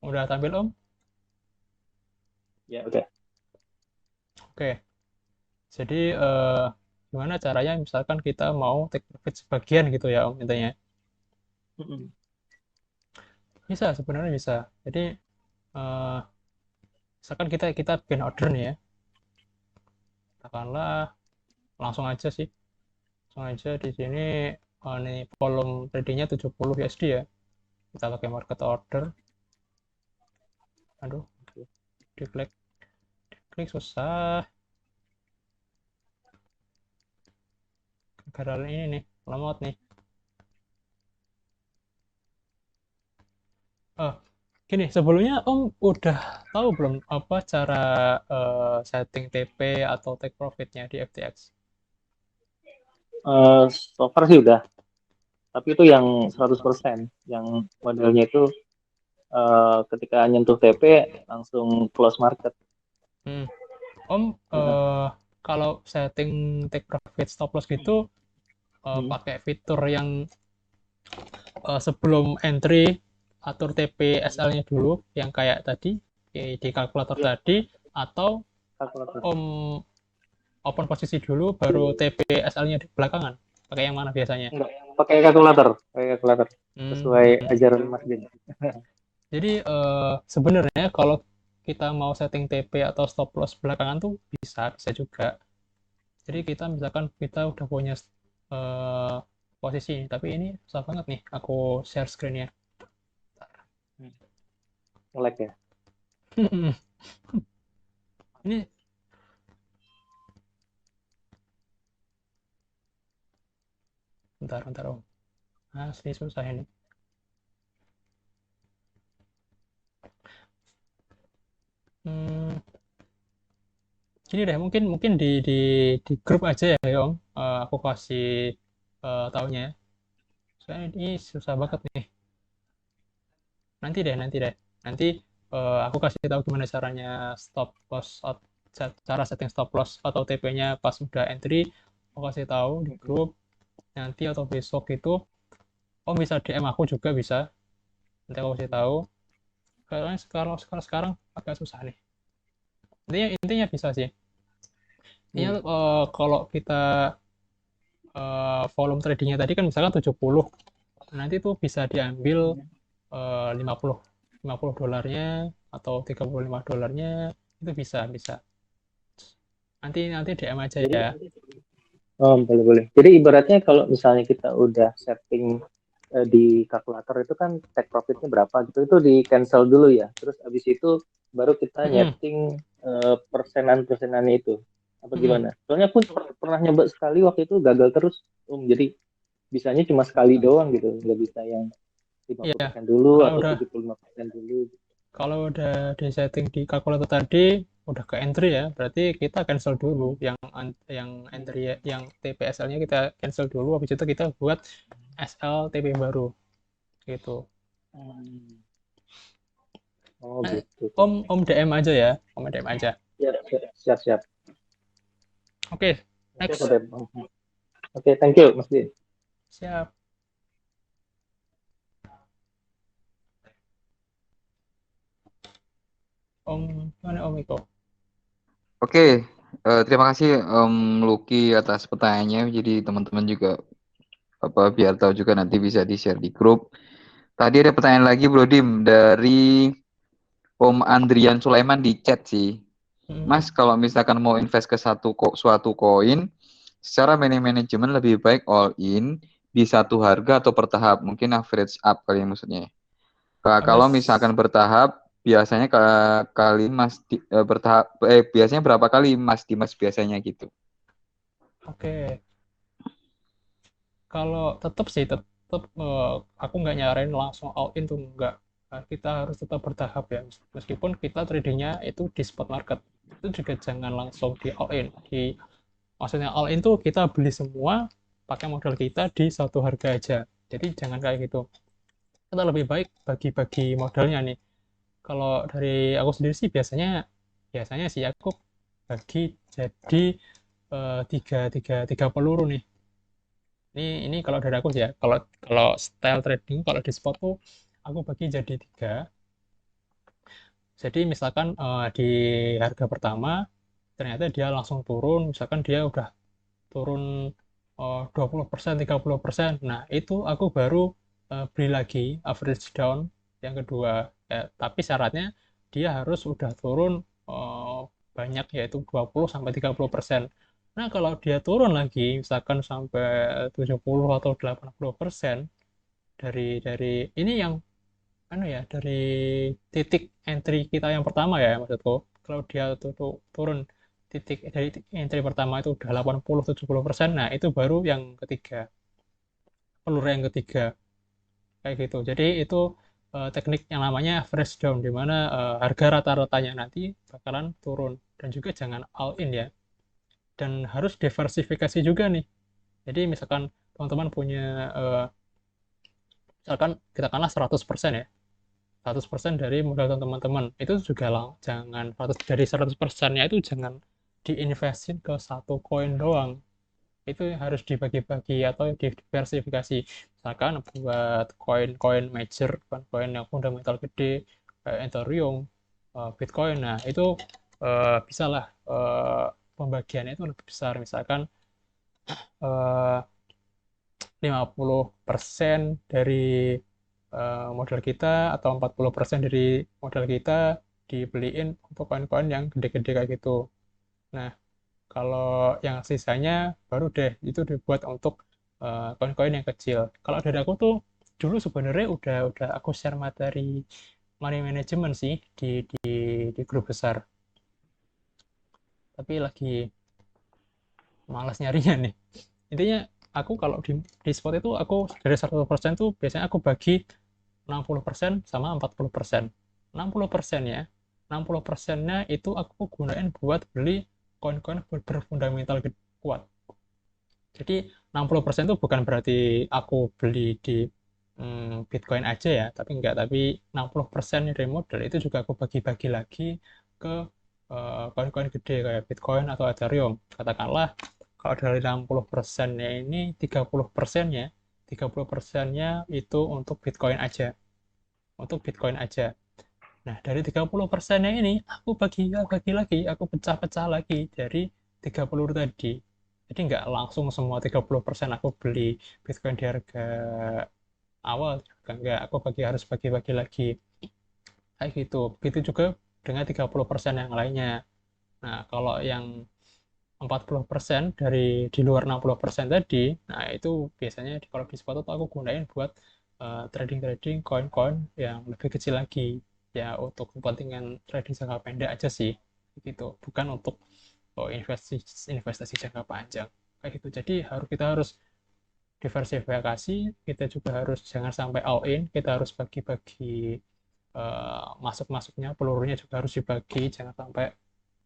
Udah tampil Om? Ya udah. Oke, jadi gimana caranya misalkan kita mau take profit sebagian gitu ya Om intinya. Mm-mm. Bisa, sebenarnya bisa. Jadi eh, misalkan kita bikin order nih ya, katakanlah langsung aja sih, langsung aja di sini nih volume tradingnya 70 USD ya. Kita pakai market order. Aduh, diklik susah. Gara ini nih, lemot nih. Oh, gini, sebelumnya Om udah tahu belum apa cara setting TP atau take profitnya di FTX? So far sih udah. Tapi itu yang 100%. Yang modelnya itu ketika nyentuh TP langsung close market. Hmm. Om, kalau setting take profit stop loss gitu Hmm. pakai fitur yang sebelum entry atur TP SL-nya dulu yang kayak tadi di kalkulator Ya, tadi, atau kalkulator. Om open posisi dulu baru TP SL-nya di belakangan? Pakai yang mana biasanya? Enggak, pakai kalkulator sesuai Hmm. ajaran Mas Din. Jadi sebenarnya kalau kita mau setting TP atau stop loss belakangan tuh bisa juga. Jadi kita misalkan kita udah punya eh, posisi ini, tapi ini susah banget nih. Aku share screen-nya. Nge-lag ya. Ini bentar Om. Asli susah ini. Hmm, gini deh, mungkin mungkin di grup aja ya Om. Aku kasih taunya ya. Soalnya ini susah banget nih. Nanti deh. Nanti aku kasih tahu gimana caranya stop loss, cara setting stop loss atau TP-nya pas udah entry, aku kasih tahu di grup nanti atau besok itu. Bisa DM aku juga bisa, nanti aku kasih tahu. Karena sekarang agak susah nih. Intinya bisa sih. Intinya kalau kita volume tradingnya tadi kan misalkan 70, nanti tuh bisa diambil 50 dolarnya atau 35 dolarnya, itu bisa bisa. Nanti DM aja ya. Boleh. Jadi ibaratnya kalau misalnya kita udah setting di kalkulator itu kan take profitnya berapa gitu, itu di cancel dulu ya. Terus abis itu baru kita nyeting persenannya itu. Apa gimana? Soalnya aku pernah nyoba sekali waktu itu gagal terus. Jadi bisanya cuma sekali doang gitu, nggak bisa yang 50% dulu atau 75% dulu. Kalau udah di setting di kalkulator tadi udah ke entry ya, berarti kita cancel dulu yang entry yang TPSL-nya kita cancel dulu, habis itu kita buat SL TP baru gitu. Gitu. Om DM aja ya, Om DM aja. Siap. Oke, next. Oke, thank you Mas Din. Siap. Mana Om Iko? Oke, terima kasih Om Lucky atas pertanyaannya. Jadi teman-teman juga biar tahu juga nanti bisa di-share di grup. Tadi ada pertanyaan lagi Bro Dim dari Om Andrian Sulaiman di chat sih. Mas, kalau misalkan mau invest ke suatu koin, secara manajemen lebih baik all in di satu harga atau bertahap? Mungkin average up kali maksudnya. Kalau misalkan bertahap, biasanya kali Mas bertahap biasanya berapa kali Mas Dimas biasanya gitu? Oke. Kalau tetap aku nggak nyaranin langsung all in tuh nggak. Kita harus tetap bertahap ya. Meskipun kita tradingnya itu di spot market, itu juga jangan langsung di all in. Maksudnya all in tuh kita beli semua pakai modal kita di satu harga aja. Jadi jangan kayak gitu. Kita lebih baik bagi-bagi modalnya nih. Kalau dari aku sendiri sih biasanya sih aku bagi jadi tiga peluru nih. Ini kalau dari aku ya, kalau style trading kalau di spot tuh aku bagi jadi 3. Jadi misalkan di harga pertama ternyata dia langsung turun, misalkan dia udah turun 20%, 30%. Nah, itu aku baru beli lagi average down yang kedua. Ya, tapi syaratnya dia harus udah turun banyak, yaitu 20 sampai 30%. Nah, kalau dia turun lagi misalkan sampai 70 atau 80% dari ini yang dari titik entry kita yang pertama ya maksudku. Kalau dia turun titik dari entry pertama itu udah 80-70%, nah itu baru yang ketiga, peluru yang ketiga kayak gitu. Jadi itu teknik yang namanya average down, di mana harga rata-ratanya nanti bakalan turun. Dan juga jangan all in ya, dan harus diversifikasi juga nih. Jadi misalkan teman-teman punya misalkan kita katakanlah 100% ya, 100% dari modal teman-teman itu juga jangan dari 100%-nya itu jangan diinvestin ke satu koin doang, itu harus dibagi-bagi atau diversifikasi. Misalkan buat koin-koin major, koin yang fundamental gede kayak Ethereum, Bitcoin, nah itu bisa lah pembagiannya itu lebih besar, misalkan 50% dari modal kita atau 40% dari modal kita dibeliin untuk koin-koin yang gede-gede kayak gitu. Nah, kalau yang sisanya baru deh itu dibuat untuk koin-koin yang kecil. Kalau dari aku tuh dulu sebenarnya udah aku share materi money management sih di grup besar. Tapi lagi malas nyarinya nih. Intinya aku kalau di spot itu aku dari 100% tuh biasanya aku bagi 60% sama 40%. 60% ya. 60%-nya itu aku gunain buat beli koin-koin berfundamental kuat. Jadi 60% itu bukan berarti aku beli di Bitcoin aja ya, tapi enggak, tapi 60% dari modal itu juga aku bagi-bagi lagi ke koin-koin gede kayak Bitcoin atau Ethereum. Katakanlah kalau dari 60%-nya ini 30%-nya itu untuk Bitcoin aja. Untuk Bitcoin aja. Nah, dari 30%-nya ini aku bagi lagi, aku pecah-pecah lagi dari 30 tadi. Jadi nggak langsung semua 30% aku beli Bitcoin di harga awal, enggak, aku harus bagi-bagi lagi. Kayak gitu. Begitu juga dengan 30% yang lainnya. Nah, kalau yang 40% dari di luar 60% tadi, nah itu biasanya kalau di spot itu aku gunain buat trading-trading koin-koin yang lebih kecil lagi. Ya untuk kepentingan trading jangka pendek aja sih. Gitu. Bukan untuk investasi investasi jangka panjang. Kayak gitu. Jadi kita harus diversifikasi, kita juga harus jangan sampai all in, kita harus bagi-bagi masuk-masuknya, pelurunya juga harus dibagi, jangan sampai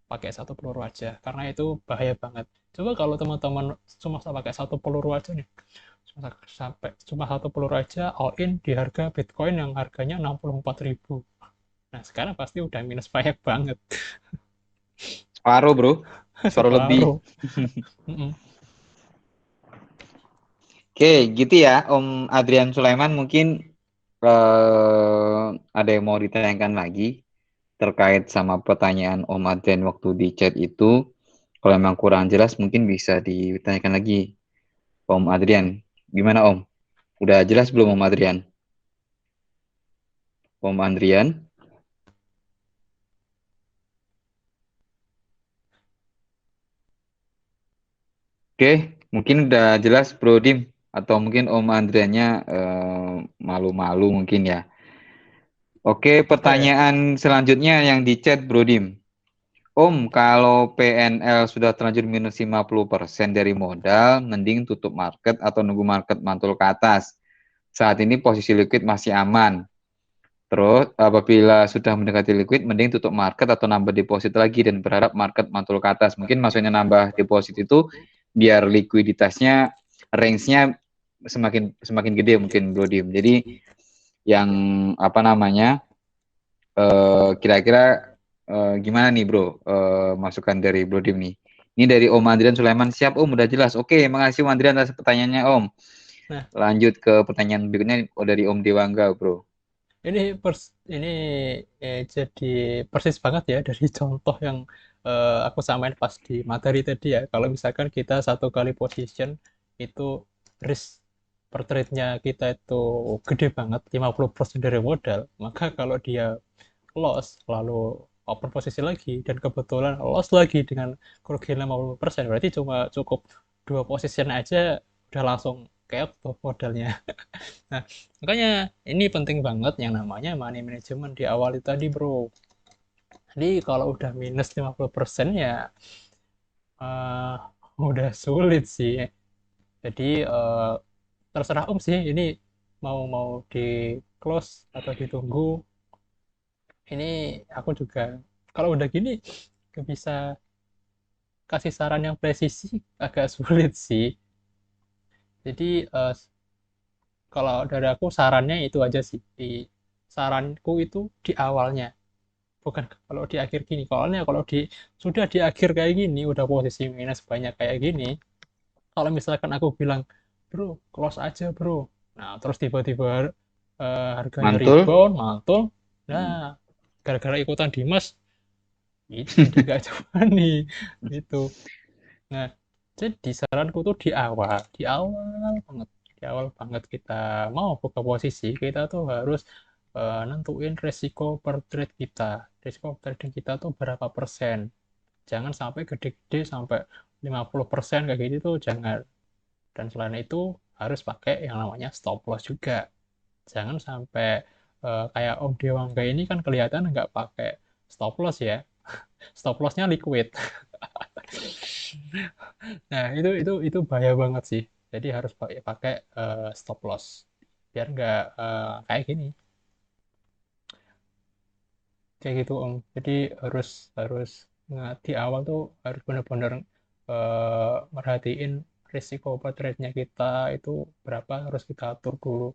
pakai satu peluru aja, karena itu bahaya banget. Coba kalau teman-teman cuma pakai satu peluru aja nih, cuma satu peluru aja all in di harga Bitcoin yang harganya 64.000. Nah, sekarang pasti udah minus banyak banget. Separuh, bro. Separuh lebih. Separuh. Oke, gitu ya, Om Adrian Sulaiman. Mungkin ada yang mau ditanyakan lagi terkait sama pertanyaan Om Adrian waktu di chat itu. Kalau memang kurang jelas, mungkin bisa ditanyakan lagi, Om Adrian. Gimana, Om? Udah jelas belum, Om Adrian? Om Adrian? Oke, mungkin udah jelas, Bro Dim. Atau mungkin Om Adriannya malu-malu mungkin ya. Oke, pertanyaan selanjutnya yang di chat, Bro Dim. Om, kalau PNL sudah terlanjur minus 50% dari modal, mending tutup market atau nunggu market mantul ke atas. Saat ini posisi liquid masih aman. Terus, apabila sudah mendekati liquid, mending tutup market atau nambah deposit lagi dan berharap market mantul ke atas. Mungkin maksudnya nambah deposit itu biar likuiditasnya, range-nya semakin gede mungkin, Bro Dim. Jadi, yang apa namanya, kira-kira gimana nih bro, masukan dari Bro Dim nih. Ini dari Om Andrian Sulaiman. Siap Om, udah jelas. Oke, makasih Om Andrian atas pertanyaannya Om. Nah, lanjut ke pertanyaan berikutnya dari Om Dewangga bro. ini jadi persis banget ya dari contoh yang aku samain pas di materi tadi ya. Kalau misalkan kita satu kali position itu risk per trade-nya kita itu gede banget, 50% dari modal, maka kalau dia loss lalu open posisi lagi dan kebetulan loss lagi dengan kerugian 50%, berarti cuma cukup dua position aja udah langsung kayak tuh modalnya. Nah, makanya ini penting banget yang namanya money management di awal itu tadi, bro. Jadi kalau udah minus 50% ya uh, udah sulit sih. Jadi terserah Om sih ini mau mau di close atau ditunggu. Ini aku juga kalau udah gini gak bisa kasih saran yang presisi, agak sulit sih. Jadi kalau dari aku sarannya itu aja sih. Saranku itu di awalnya, bukan kalau di akhir gini. Kalau sudah di akhir kayak gini, udah posisi minus banyak kayak gini, kalau misalkan aku bilang, bro, close aja bro. Nah, terus tiba-tiba harganya Mantul. rebound, mantul. Nah, gara-gara ikutan Dimas, itu jadi gak coba nih. Gitu. Nah, jadi saranku tuh di awal banget kita mau buka posisi, kita tuh harus nentuin resiko per trade kita. Resiko trading kita tuh berapa persen. Jangan sampai gede-gede sampai 50% kayak gitu tuh jangan. Dan selain itu harus pakai yang namanya stop loss juga. Jangan sampai kayak Om Dewangga ini kan kelihatan nggak pakai stop loss ya. Stop lossnya liquid. Nah, itu bahaya banget sih. Jadi harus pakai stop loss biar nggak kayak gini. Kayak gitu, Om. Jadi harus harus di awal tuh harus benar-benar merhatiin risiko trade-nya kita itu berapa, harus kita atur dulu.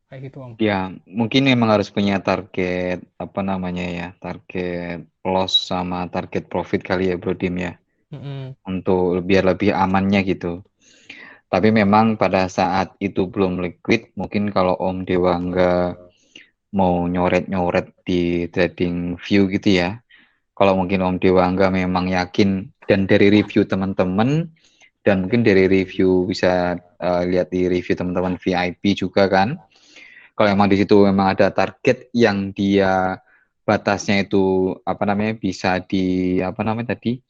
kayak gitu Om. Ya, mungkin memang harus punya target apa namanya ya, target loss sama target profit kali ya Bro Dim ya, Mm-mm. untuk biar lebih amannya gitu. Tapi memang pada saat itu belum liquid, mungkin kalau Om Dewa nggak mau nyoret-nyoret di trading view gitu ya. Kalau mungkin Om Dewa nggak memang yakin dan dari review teman-teman dan mungkin dari review bisa lihat di review teman-teman VIP juga kan. Kalau emang di situ memang ada target yang dia batasnya itu apa namanya bisa di apa namanya tadi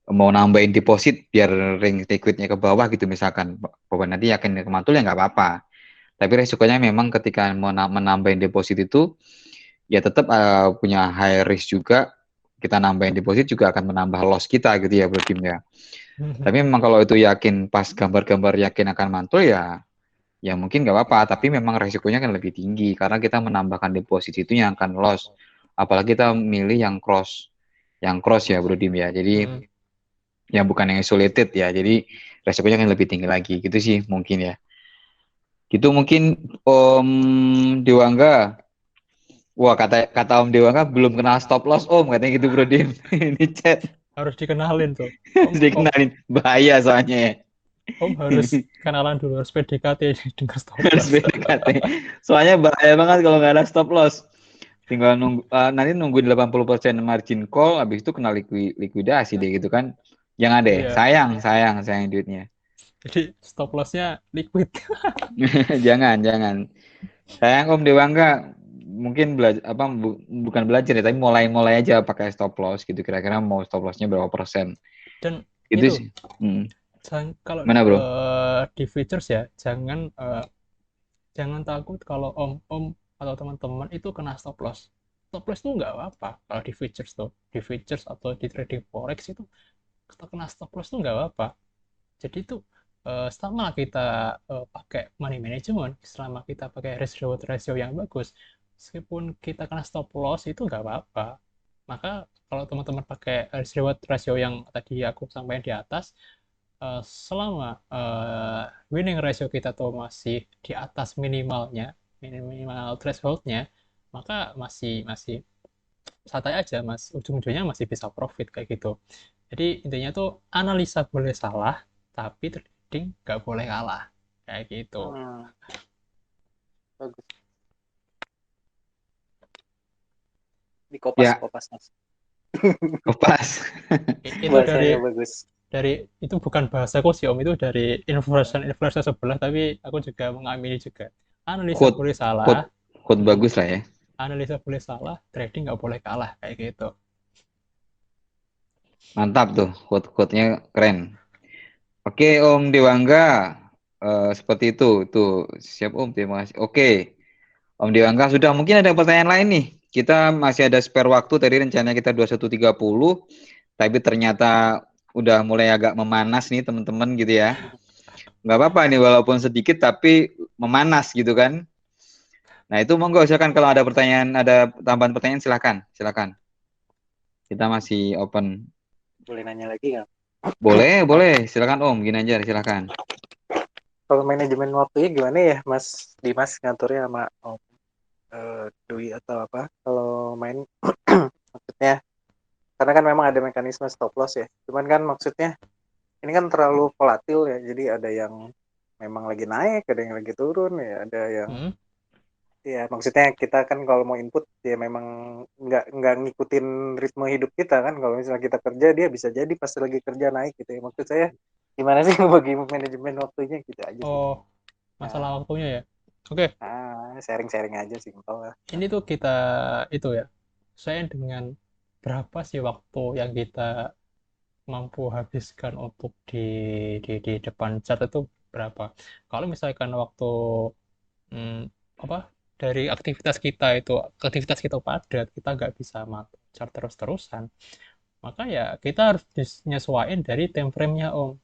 mau nambahin deposit biar ring liquidnya ke bawah gitu misalkan bahwa nanti yakin kemantul ya nggak apa-apa, tapi resikonya memang ketika mau menambahin deposit itu ya tetap punya high risk juga, kita nambahin deposit juga akan menambah loss kita gitu ya Bro Kim ya. Tapi memang kalau itu yakin pas gambar-gambar yakin akan mantul ya mungkin nggak apa-apa, tapi memang resikonya kan lebih tinggi karena kita menambahkan deposit itu yang akan loss, apalagi kita milih yang cross ya Bro Dim ya, jadi Mm-mm. yang bukan yang isolated ya, jadi resikonya kan lebih tinggi lagi gitu sih mungkin ya. Gitu mungkin Om Dewangga. Wah, kata kata Om Dewangga belum kenal stop loss Om, katanya gitu Bro Dim. Ini chat Harus dikenalin tuh. harus dikenalin, bahaya soalnya ya. Om harus kenalan dulu, harus PDKT dengan stop Harus loss. PDKT. Soalnya bahaya banget kalau nggak ada stop loss. Tinggal nunggu nanti nungguin 80% margin call, habis itu kena likuidasi deh gitu kan. Jangan deh, Iya, sayang duitnya. jadi stop lossnya liquid. Jangan. Sayang Om Dewangga, mungkin belajar apa bukan belajar ya, tapi mulai aja pakai stop loss gitu. Kira-kira mau stop lossnya berapa persen? Dan Itu itu sih. Hmm. kalau Mana bro? di features ya, jangan takut kalau om atau teman-teman itu kena stop loss. Stop loss itu nggak apa-apa kalau di features tuh, di features atau di trading forex itu kita kena stop loss tuh nggak apa-apa. Jadi itu selama kita pakai money management, selama kita pakai risk reward ratio yang bagus, meskipun kita kena stop loss itu nggak apa-apa. Maka kalau teman-teman pakai risk reward ratio yang tadi aku sampaikan di atas, selama winning ratio kita tuh masih di atas minimalnya, minimal thresholdnya, maka masih masih santai aja mas, ujung-ujungnya masih bisa profit kayak gitu. Jadi intinya tuh analisa boleh salah, tapi trading nggak boleh kalah kayak gitu. Bagus. Di kopas Ya, kopas mas. kopas. Itu Bahasanya bagus. dari itu bukan bahasaku sih om, itu dari influencer sebelah, tapi aku juga mengamini juga. Analisa Quote, boleh quote, salah, quote bagus lah ya. trading nggak boleh kalah kayak gitu. Mantap tuh, quote-quote-nya keren. Oke, Om Dewangga, seperti itu. Tuh, siap Om, terima kasih. Oke, Om Dewangga sudah. Mungkin ada pertanyaan lain nih. Kita masih ada spare waktu. Tadi rencana kita 21.30, tapi ternyata udah mulai agak memanas nih teman-teman gitu ya. Nggak apa-apa nih, walaupun sedikit tapi memanas gitu kan. Nah itu monggo silakan kalau ada pertanyaan, ada tambahan pertanyaan silakan. Kita masih open. Boleh nanya lagi nggak? Boleh, silakan Om, gini aja silakan. Kalau manajemen waktunya gimana ya mas Dimas ngaturnya sama Om Dwi atau apa? Kalau main maksudnya karena kan memang ada mekanisme stop loss ya. Cuman kan maksudnya ini kan terlalu volatil ya. Jadi ada yang memang lagi naik, ada yang lagi turun ya, ada yang Hmm? ya maksudnya kita kan kalau mau input ya memang nggak ngikutin ritme hidup kita kan. Kalau misalnya kita kerja dia bisa jadi pas lagi kerja naik gitu ya. Maksud saya gimana sih bagi manajemen waktunya gitu aja sih. Oh, masalah Nah, waktunya ya. Oke, sharing-sharing aja simpel lah. ini tuh kita itu ya, saya dengan berapa sih waktu yang kita mampu habiskan untuk di depan chat itu berapa. Kalau misalkan waktu hmm, apa dari aktivitas kita padat, kita nggak bisa chart terus-terusan, maka ya kita harus menyesuaikan dari time frame-nya om.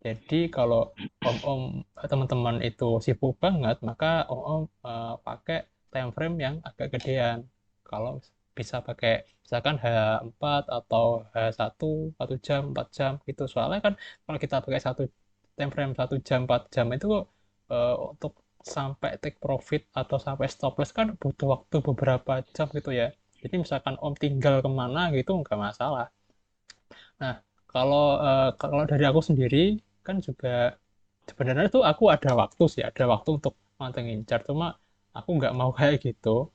Jadi kalau om teman-teman itu sibuk banget, maka om pakai time frame yang agak gedean. Kalau bisa pakai misalkan H4 atau H1 jam, 4 jam gitu. Soalnya kan kalau kita pakai satu time frame 1 jam, 4 jam itu untuk sampai take profit atau sampai stop loss kan butuh waktu beberapa jam gitu ya. Jadi misalkan Om tinggal kemana gitu nggak masalah. Nah, kalau dari aku sendiri kan juga sebenarnya tuh aku ada waktu sih, ada waktu untuk mantengin chart, cuma aku nggak mau kayak gitu.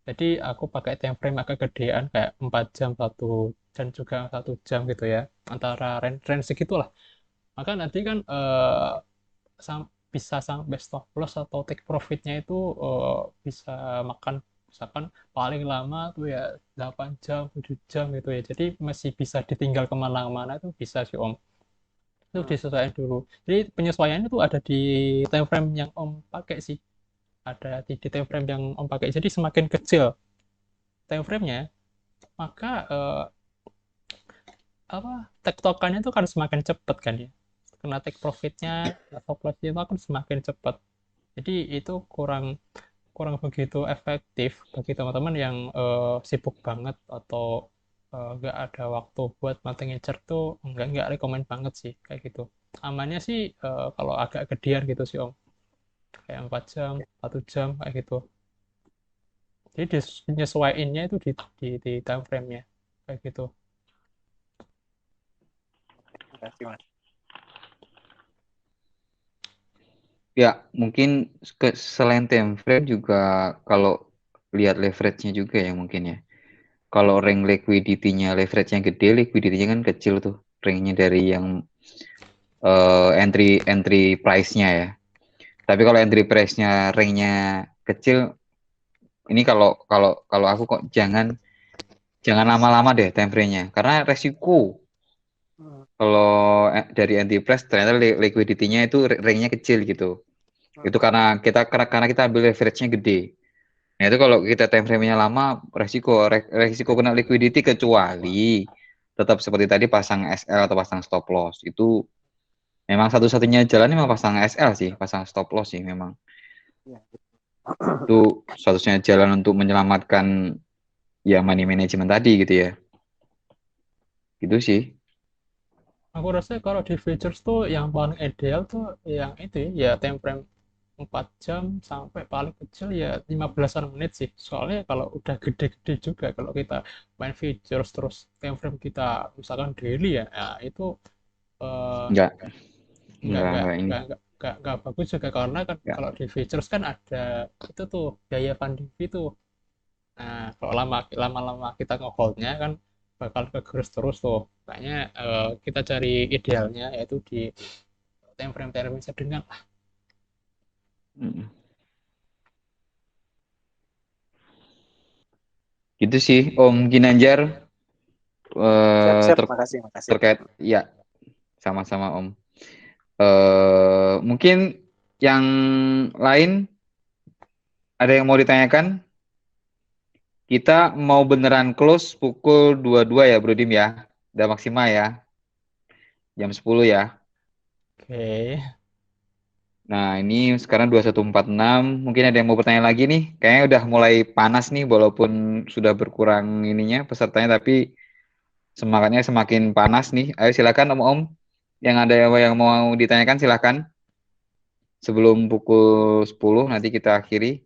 Jadi aku pakai time frame agak gedean kayak 4 jam satu dan juga 1 jam gitu ya, antara range segitulah. Maka nanti kan bisa sampai stop loss atau take profitnya itu bisa makan misalkan paling lama tuh ya 8 jam, 7 jam gitu ya. Jadi masih bisa ditinggal kemana-mana itu bisa sih Om. Itu disesuaikan dulu. Jadi penyesuaiannya tuh ada di time frame yang Om pakai sih. Ada di time frame yang Om pakai. Jadi semakin kecil time frame-nya, maka apa tektokannya itu kan semakin cepat kan ya. Kena take profitnya atau loss-nya itu akan semakin cepat. Jadi itu kurang kurang begitu efektif bagi teman-teman yang sibuk banget atau nggak ada waktu buat mantengin chart tuh nggak rekomend banget sih kayak gitu. Amannya sih kalau agak gedean gitu sih Om, kayak 4 jam, 1 jam kayak gitu. Jadi menyesuaiinnya itu di time frame-nya kayak gitu. Terima kasih, Mas. Ya, mungkin selain time frame juga kalau lihat leverage-nya juga ya mungkin ya. Kalau rank liquidity-nya leverage-nya gede, liquidity-nya kan kecil tuh. Rank-nya dari yang entry price-nya ya. Tapi kalau entry price-nya rank-nya kecil, ini kalau kalau kalau aku kok jangan lama-lama deh time frame-nya karena resiko kalau dari entry price ternyata liquidity-nya itu rank-nya kecil gitu. Itu karena kita ambil leverage-nya gede. Nah, itu kalau kita time frame-nya lama, resiko kena liquidity kecuali tetap seperti tadi pasang SL atau pasang stop loss. Itu memang satu-satunya jalan memang pasang SL sih, pasang stop loss sih memang. Itu satu-satunya jalan untuk menyelamatkan ya money management tadi gitu ya. Gitu sih. Aku rasa kalau di futures tuh yang paling ideal tuh yang itu ya time frame 4 jam sampai paling kecil ya 15-an menit sih. Soalnya kalau udah gede-gede juga kalau kita main futures terus time frame kita misalkan daily ya, ya itu eh, Enggak, nggak nggak enggak ini. nggak nggak nggak bagus juga karena kan Ya. kalau di futures kan ada itu tuh biaya funding fee tuh. Nah, kalau lama-lama kita ngeholdnya kan bakal kegerus terus tuh. Makanya kita cari idealnya yaitu di time frame sedang. Mm. Gitu sih Om Ginanjar Siap, ter- makasih, makasih. terkait ya sama-sama Om. Mungkin yang lain ada yang mau ditanyakan? Kita mau beneran close pukul 22 ya Bro Dim ya. Udah maksimal ya. Jam 10 ya. Oke. Nah, ini sekarang 21.46. Mungkin ada yang mau bertanya lagi nih. Kayaknya udah mulai panas nih walaupun sudah berkurang ininya pesertanya tapi semangatnya semakin panas nih. Ayo silakan Om-om. Yang ada yang mau ditanyakan silakan. Sebelum pukul 10 nanti kita akhiri.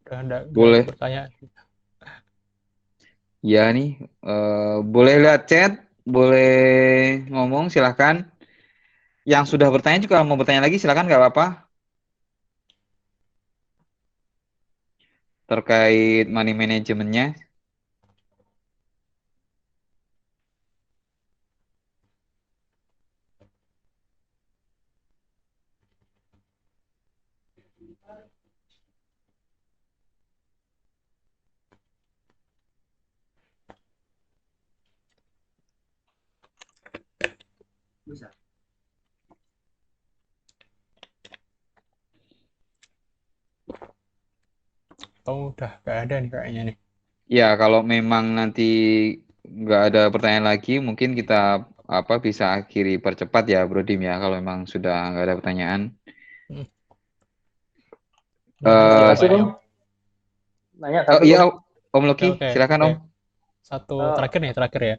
Udah nggak ada Boleh. pertanyaan. Ya nih, boleh lihat chat, boleh ngomong silahkan. Yang sudah bertanya juga mau bertanya lagi silahkan nggak apa-apa. Terkait money manajemennya. Atau udah nggak ada nih kayaknya nih. Ya kalau memang nanti nggak ada pertanyaan lagi, mungkin kita bisa akhiri percepat ya Bro Dim ya. Kalau memang sudah nggak ada pertanyaan. Hmm. Menarik sih Eh, Om Makasih Bang. kayaknya. Nanya oh satu iya Bang. Om Oke, Loki, oke, silakan oke. Om. Satu Eh, terakhir nih, terakhir ya.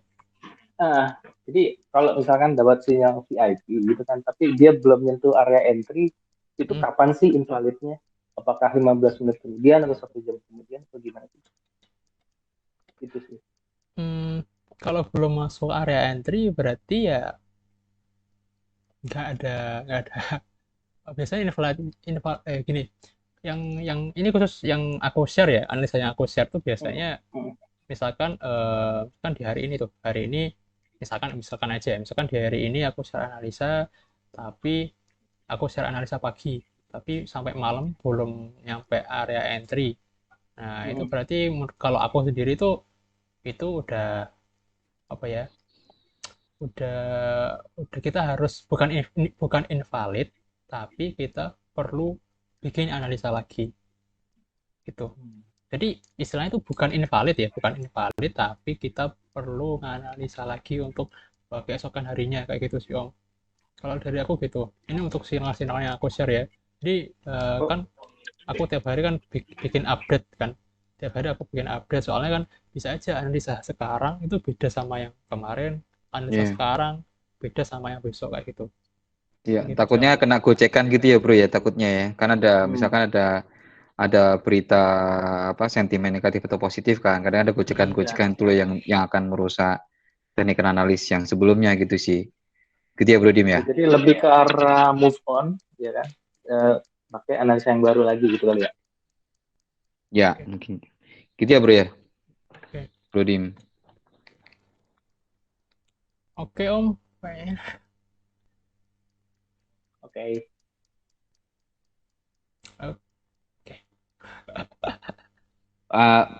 Jadi kalau misalkan dapat sinyal VIP gitu kan, tapi dia belum nyentuh area entry, itu Hmm. kapan sih invalidnya? Apakah 15 menit kemudian atau 1 jam kemudian atau gimana sih? Itu sih. Kalau belum masuk area entry berarti ya nggak ada biasanya gini, yang ini khusus yang aku share ya, analisa yang aku share tuh Hmm, biasanya hmm, misalkan kan di hari ini misalkan aja ya, misalkan di hari ini aku share analisa, tapi aku share analisa pagi, tapi sampai malam belum nyampe area entry. Nah, itu hmm, berarti kalau aku sendiri tuh itu udah apa ya? Udah kita harus bukan invalid, tapi kita perlu bikin analisa lagi gitu. hmm. Jadi istilahnya itu bukan invalid, tapi kita perlu menganalisa lagi untuk keesokan harinya kayak gitu sih Om. Kalau dari aku gitu. Ini untuk sinyal-sinyal yang aku share ya. Jadi Oh, kan aku tiap hari kan bikin update kan. Tiap hari aku bikin update soalnya kan bisa aja analisa sekarang itu beda sama yang kemarin, analisa Iya. sekarang beda sama yang besok kayak gitu. Iya, Kayak gitu sih takutnya Om. kena gocekan gitu ya bro ya, takutnya ya. Kan ada, hmm. misalkan ada berita apa sentimen negatif atau positif kan. Kadang ada Mm-mm. Ya. gocekan-gocekan itu loh yang akan merusak teknik analis yang sebelumnya gitu sih. Gitu ya bro Dim ya. Jadi lebih ke arah move on, ya kan? Eh, Pakai analisa yang baru lagi gitu kali ya. Ya, Oke, mungkin. Gitu ya bro ya, oke. bro Dim. Oke Om. Kayaknya. Oke. Oke.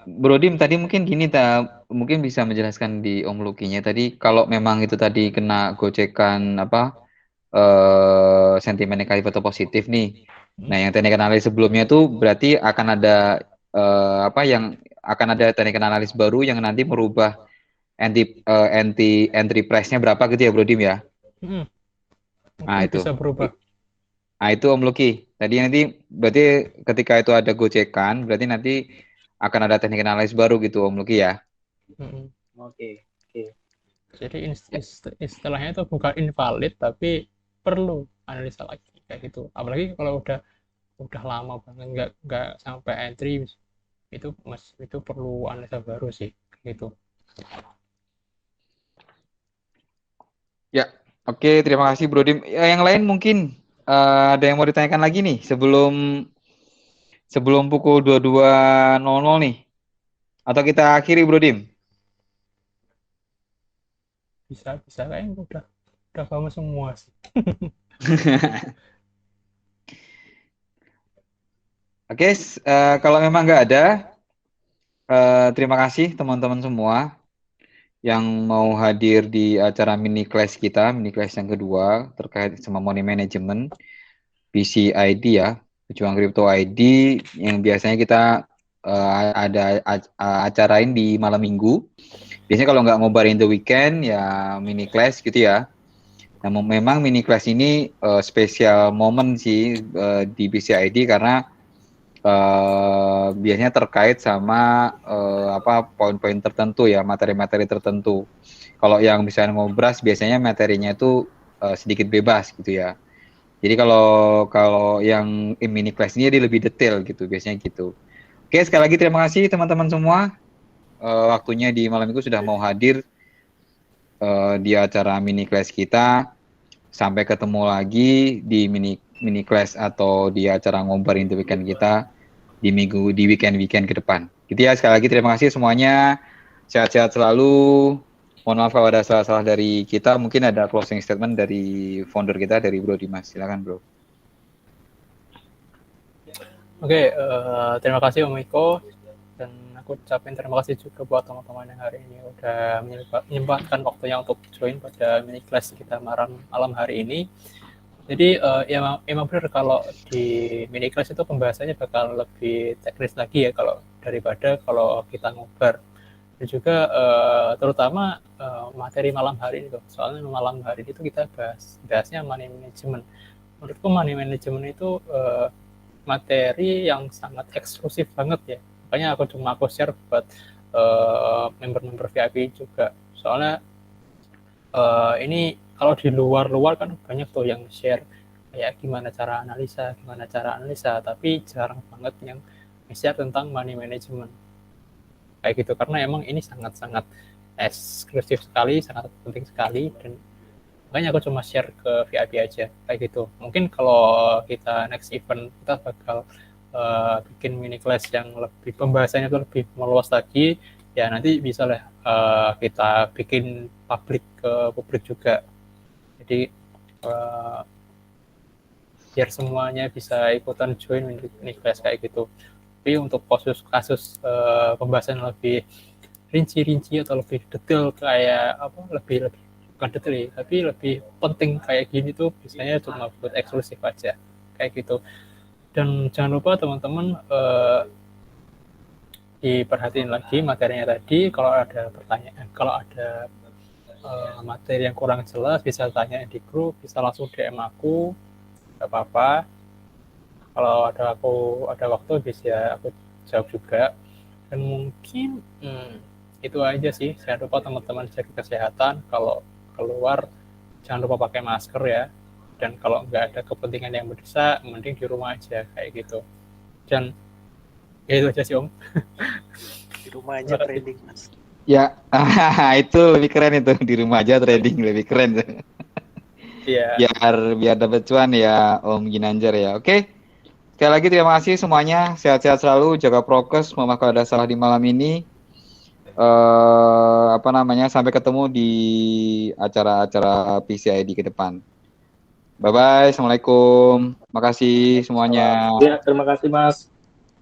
Bro Dim tadi mungkin gini mungkin bisa menjelaskan di Om Lukinya tadi kalau memang itu tadi kena gocekan apa sentimen negatif atau positif nih. Mm. Nah, yang teknik analis sebelumnya itu berarti akan ada apa yang akan ada teknik analis baru yang nanti merubah entry price-nya berapa gitu ya Bro Dim ya. Mm. Nah, Mungkin itu. bisa berubah. Nah, itu Om Luki. Tadi nanti berarti ketika itu ada gocekan, berarti nanti akan ada teknik analis baru gitu Om Luki ya. Mm. Oke. Oke. Jadi istilahnya itu bukan invalid tapi perlu analisa lagi kayak gitu. Apalagi kalau udah lama banget nggak sampai entry itu perlu analisa baru sih kayak gitu. Ya, oke, terima kasih Bro Dim. Ya, yang lain mungkin ada yang mau ditanyakan lagi nih sebelum pukul 22.00 nih. Atau kita akhiri Bro Dim? Bisa kayaknya udah kamu semua sih. Oke, kalau memang nggak ada, terima kasih teman-teman semua yang mau hadir di acara mini class yang kedua terkait sama money management, PCID ya, Pejuang Crypto ID yang biasanya kita ada acarain di malam minggu. Biasanya kalau nggak ngobarin the weekend ya mini class gitu ya. Nah, memang mini class ini spesial momen sih di PCID karena biasanya terkait sama apa poin-poin tertentu ya, materi-materi tertentu. Kalau yang misalnya ngobras biasanya materinya itu sedikit bebas gitu ya. Jadi kalau kalau yang mini class ini dia lebih detail gitu, biasanya gitu. Oke, sekali lagi terima kasih teman-teman semua. Waktunya di malam itu sudah mau hadir di acara mini class kita. Sampai ketemu lagi di mini class atau di acara ngobarin the weekend kita di weekend ke depan. Gitu ya, sekali lagi terima kasih semuanya. Sehat-sehat selalu. Mohon maaf kalau ada salah-salah dari kita. Mungkin ada closing statement dari founder kita, dari Bro Dimas. Silakan Bro. Oke, terima kasih Om Iko, dan aku ucapin terima kasih juga buat teman-teman yang hari ini udah menyempatkan waktunya untuk join pada mini class kita malam hari ini. Jadi ya emang benar kalau di mini class itu pembahasannya bakal lebih teknis lagi ya daripada kalau kita ngobar. Dan juga terutama materi malam hari ini tuh. Soalnya malam hari itu kita bahasnya money management. Menurutku money management itu materi yang sangat eksklusif banget ya. Makanya aku share buat member-member VIP juga. Soalnya ini kalau di luar kan banyak tuh yang share kayak gimana cara analisa, tapi jarang banget yang share tentang money management kayak gitu, karena emang ini sangat-sangat eksklusif sekali, sangat penting sekali, dan makanya aku cuma share ke VIP aja kayak gitu. Mungkin kalau kita next event kita bakal bikin mini class yang lebih pembahasannya itu lebih meluas lagi, ya nanti bisa lah kita bikin publik juga. Jadi biar semuanya bisa ikutan join mini class kayak gitu. Tapi untuk kasus pembahasan lebih rinci atau lebih detail kayak apa, lebih bukan detail ya, tapi lebih penting kayak gini tuh biasanya cuma buat eksklusif aja kayak gitu. Dan jangan lupa teman-teman diperhatiin lagi materinya tadi. Kalau ada pertanyaan, kalau ada materi yang kurang jelas bisa tanya di grup, bisa langsung DM aku, nggak apa-apa. Kalau ada waktu bisa aku jawab juga. Dan mungkin itu aja sih. Jangan lupa teman-teman jaga kesehatan. Kalau keluar jangan lupa pakai masker ya. Dan kalau nggak ada kepentingan yang mendesak, mending di rumah aja kayak gitu. Dan ya itu aja sih Om. Di rumah aja trading Mas. Ya, itu lebih keren itu, di rumah aja trading lebih keren. Iya. Biar dapat cuan ya Om Ginanjar ya. Oke. Sekali lagi terima kasih semuanya. Sehat-sehat selalu, jaga prokes, mama kalau ada salah di malam ini. Sampai ketemu di acara-acara PCID ke depan. Bye-bye. Assalamualaikum. Makasih semuanya. Ya, terima kasih Mas.